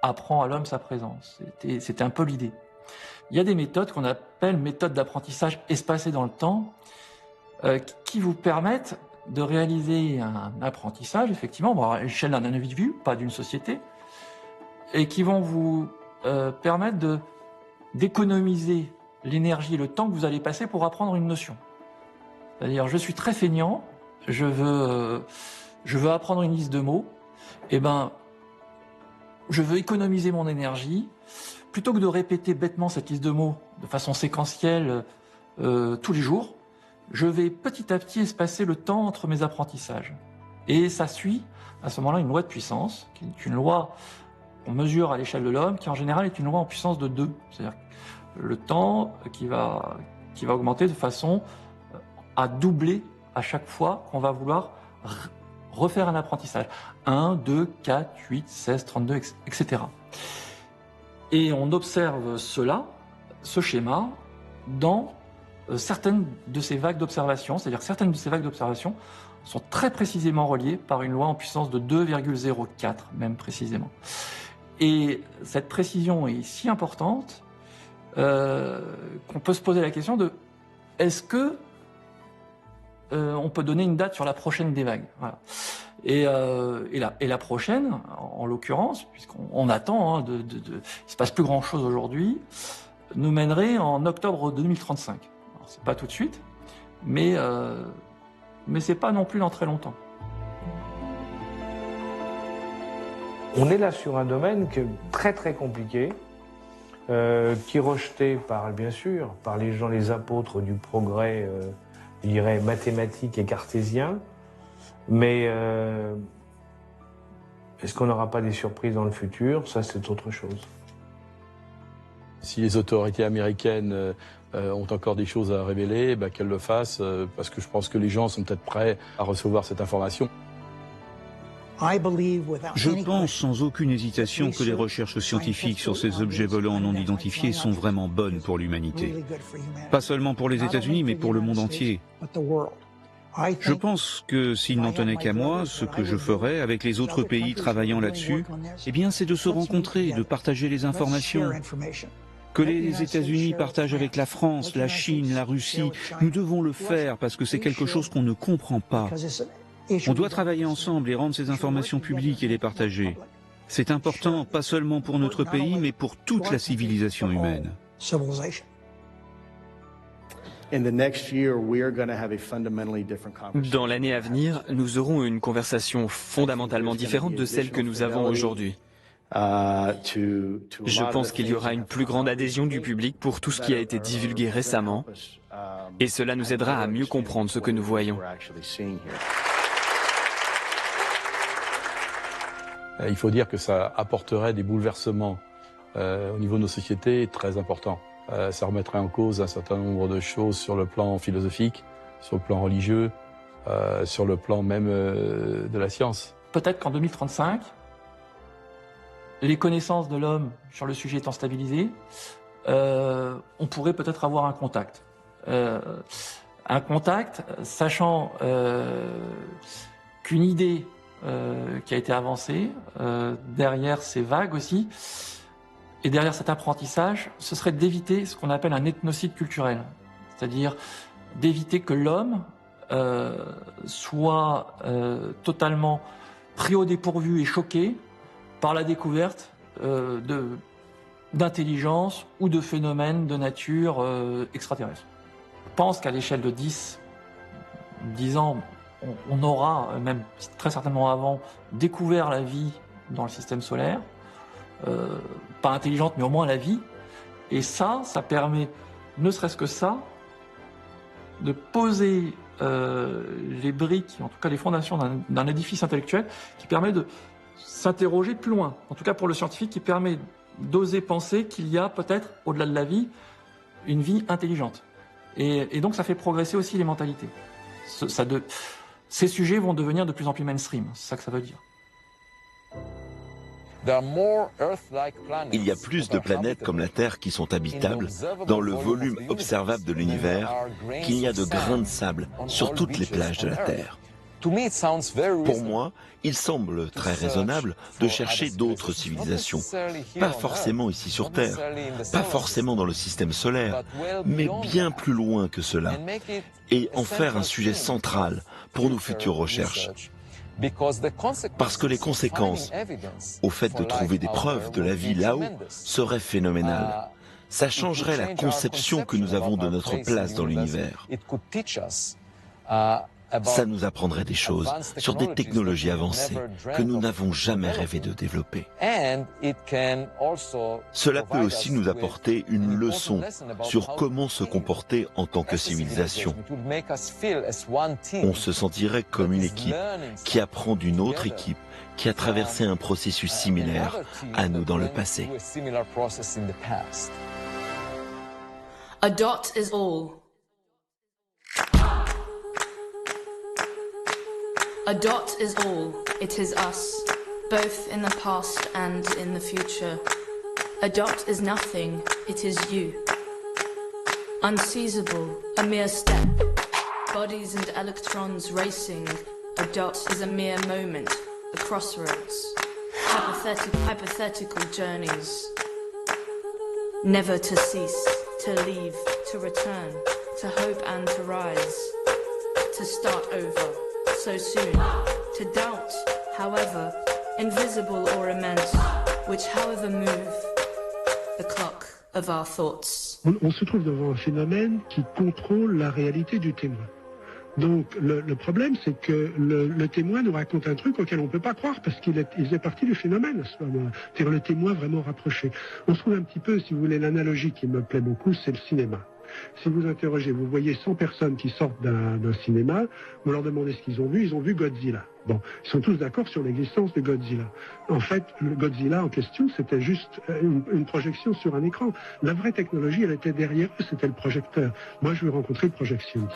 apprend à l'homme sa présence. C'était un peu l'idée. Il y a des méthodes qu'on appelle méthodes d'apprentissage espacées dans le temps, qui vous permettent de réaliser un apprentissage, effectivement, à l'échelle d'un individu, pas d'une société, et qui vont vous permettre d'économiser l'énergie et le temps que vous allez passer pour apprendre une notion. C'est-à-dire, je suis très feignant, je veux apprendre une liste de mots, et ben, je veux économiser mon énergie, plutôt que de répéter bêtement cette liste de mots de façon séquentielle tous les jours, je vais petit à petit espacer le temps entre mes apprentissages. Et ça suit, à ce moment-là, une loi de puissance, qui est une loi, qu'on mesure à l'échelle de l'homme, qui en général est une loi en puissance de 2. C'est-à-dire le temps qui va augmenter de façon à doubler à chaque fois qu'on va vouloir refaire un apprentissage. 1, 2, 4, 8, 16, 32, etc. Et on observe ce schéma, dans certaines de ces vagues d'observation, c'est-à-dire certaines de ces vagues d'observation sont très précisément reliées par une loi en puissance de 2,04, même précisément. Et cette précision est si importante qu'on peut se poser la question de est-ce que on peut donner une date sur la prochaine des vagues. Voilà. Et la prochaine, en l'occurrence, puisqu'on attend, il se passe plus grand-chose aujourd'hui, nous mènerait en octobre 2035. Alors, c'est pas tout de suite, mais c'est pas non plus dans très longtemps.
On est là sur un domaine qui est très très compliqué, qui est rejeté bien sûr, par les gens, les apôtres du progrès, je dirais mathématique et cartésien. Mais est-ce qu'on n'aura pas des surprises dans le futur? Ça, c'est autre chose.
Si les autorités américaines ont encore des choses à révéler, qu'elles le fassent, parce que je pense que les gens sont peut-être prêts à recevoir cette information.
Je pense sans aucune hésitation que les recherches scientifiques sur ces objets volants non identifiés sont vraiment bonnes pour l'humanité. Pas seulement pour les États-Unis, mais pour le monde entier. Je pense que s'il n'en tenait qu'à moi, ce que je ferais avec les autres pays travaillant là-dessus, eh bien, c'est de se rencontrer et de partager les informations. Que les États-Unis partagent avec la France, la Chine, la Russie, nous devons le faire parce que c'est quelque chose qu'on ne comprend pas. On doit travailler ensemble et rendre ces informations publiques et les partager. C'est important, pas seulement pour notre pays, mais pour toute la civilisation humaine.
Dans l'année à venir, nous aurons une conversation fondamentalement différente de celle que nous avons aujourd'hui. Je pense qu'il y aura une plus grande adhésion du public pour tout ce qui a été divulgué récemment, et cela nous aidera à mieux comprendre ce que nous voyons.
Il faut dire que ça apporterait des bouleversements au niveau de nos sociétés très importants. Ça remettrait en cause un certain nombre de choses sur le plan philosophique, sur le plan religieux, sur le plan même de la science.
Peut-être qu'en 2035, les connaissances de l'homme sur le sujet étant stabilisées, on pourrait peut-être avoir un contact. Un contact, sachant qu'une idée qui a été avancée, derrière ces vagues aussi, et derrière cet apprentissage, ce serait d'éviter ce qu'on appelle un ethnocide culturel. C'est-à-dire d'éviter que l'homme soit totalement pris au dépourvu et choqué par la découverte d'intelligence ou de phénomènes de nature extraterrestre. Je pense qu'à l'échelle de 10 ans, on aura, même très certainement avant, découvert la vie dans le système solaire. Pas intelligente, mais au moins la vie. Et ça permet, ne serait-ce que ça, de poser les briques, en tout cas les fondations d'un édifice intellectuel qui permet de s'interroger plus loin. En tout cas pour le scientifique, qui permet d'oser penser qu'il y a peut-être, au-delà de la vie, une vie intelligente. Et donc ça fait progresser aussi les mentalités. Ces sujets vont devenir de plus en plus mainstream, c'est ça que ça veut dire.
Il y a plus de planètes comme la Terre qui sont habitables dans le volume observable de l'univers qu'il y a de grains de sable sur toutes les plages de la Terre. Pour moi, il semble très raisonnable de chercher d'autres civilisations, pas forcément ici sur Terre, pas forcément dans le système solaire, mais bien plus loin que cela, et en faire un sujet central pour nos futures recherches. Parce que les conséquences au fait de trouver des preuves de la vie là-haut seraient phénoménales. Ça changerait la conception que nous avons de notre place dans l'univers. Ça nous apprendrait des choses sur des technologies avancées que nous n'avons jamais rêvé de développer. Cela peut aussi nous apporter une leçon sur comment se comporter en tant que civilisation. On se sentirait comme une équipe qui apprend d'une autre équipe qui a traversé un processus similaire à nous dans le passé.
A dot is all. A dot is all. It is us, both in the past and in the future. A dot is nothing. It is you. Unseizable, a mere step. Bodies and electrons racing. A dot is a mere moment, a crossroads. Hypothetical journeys. Never to cease, to leave, to return, to hope and to rise. To start over, so soon. To doubt, however, invisible or immense, which however move the clock of our thoughts.
On se trouve devant un phénomène qui contrôle la réalité du témoin. Donc le problème, c'est que le témoin nous raconte un truc auquel on ne peut pas croire parce qu'il faisait partie du phénomène à ce moment-là. C'est-à-dire le témoin vraiment rapproché. On se trouve un petit peu, si vous voulez, l'analogie qui me plaît beaucoup, c'est le cinéma. Si vous interrogez, vous voyez 100 personnes qui sortent d'un cinéma, vous leur demandez ce qu'ils ont vu Godzilla. Bon, ils sont tous d'accord sur l'existence de Godzilla. En fait, le Godzilla en question, c'était juste une projection sur un écran. La vraie technologie, elle était derrière eux, c'était le projecteur. Moi, je veux rencontrer le projectionniste.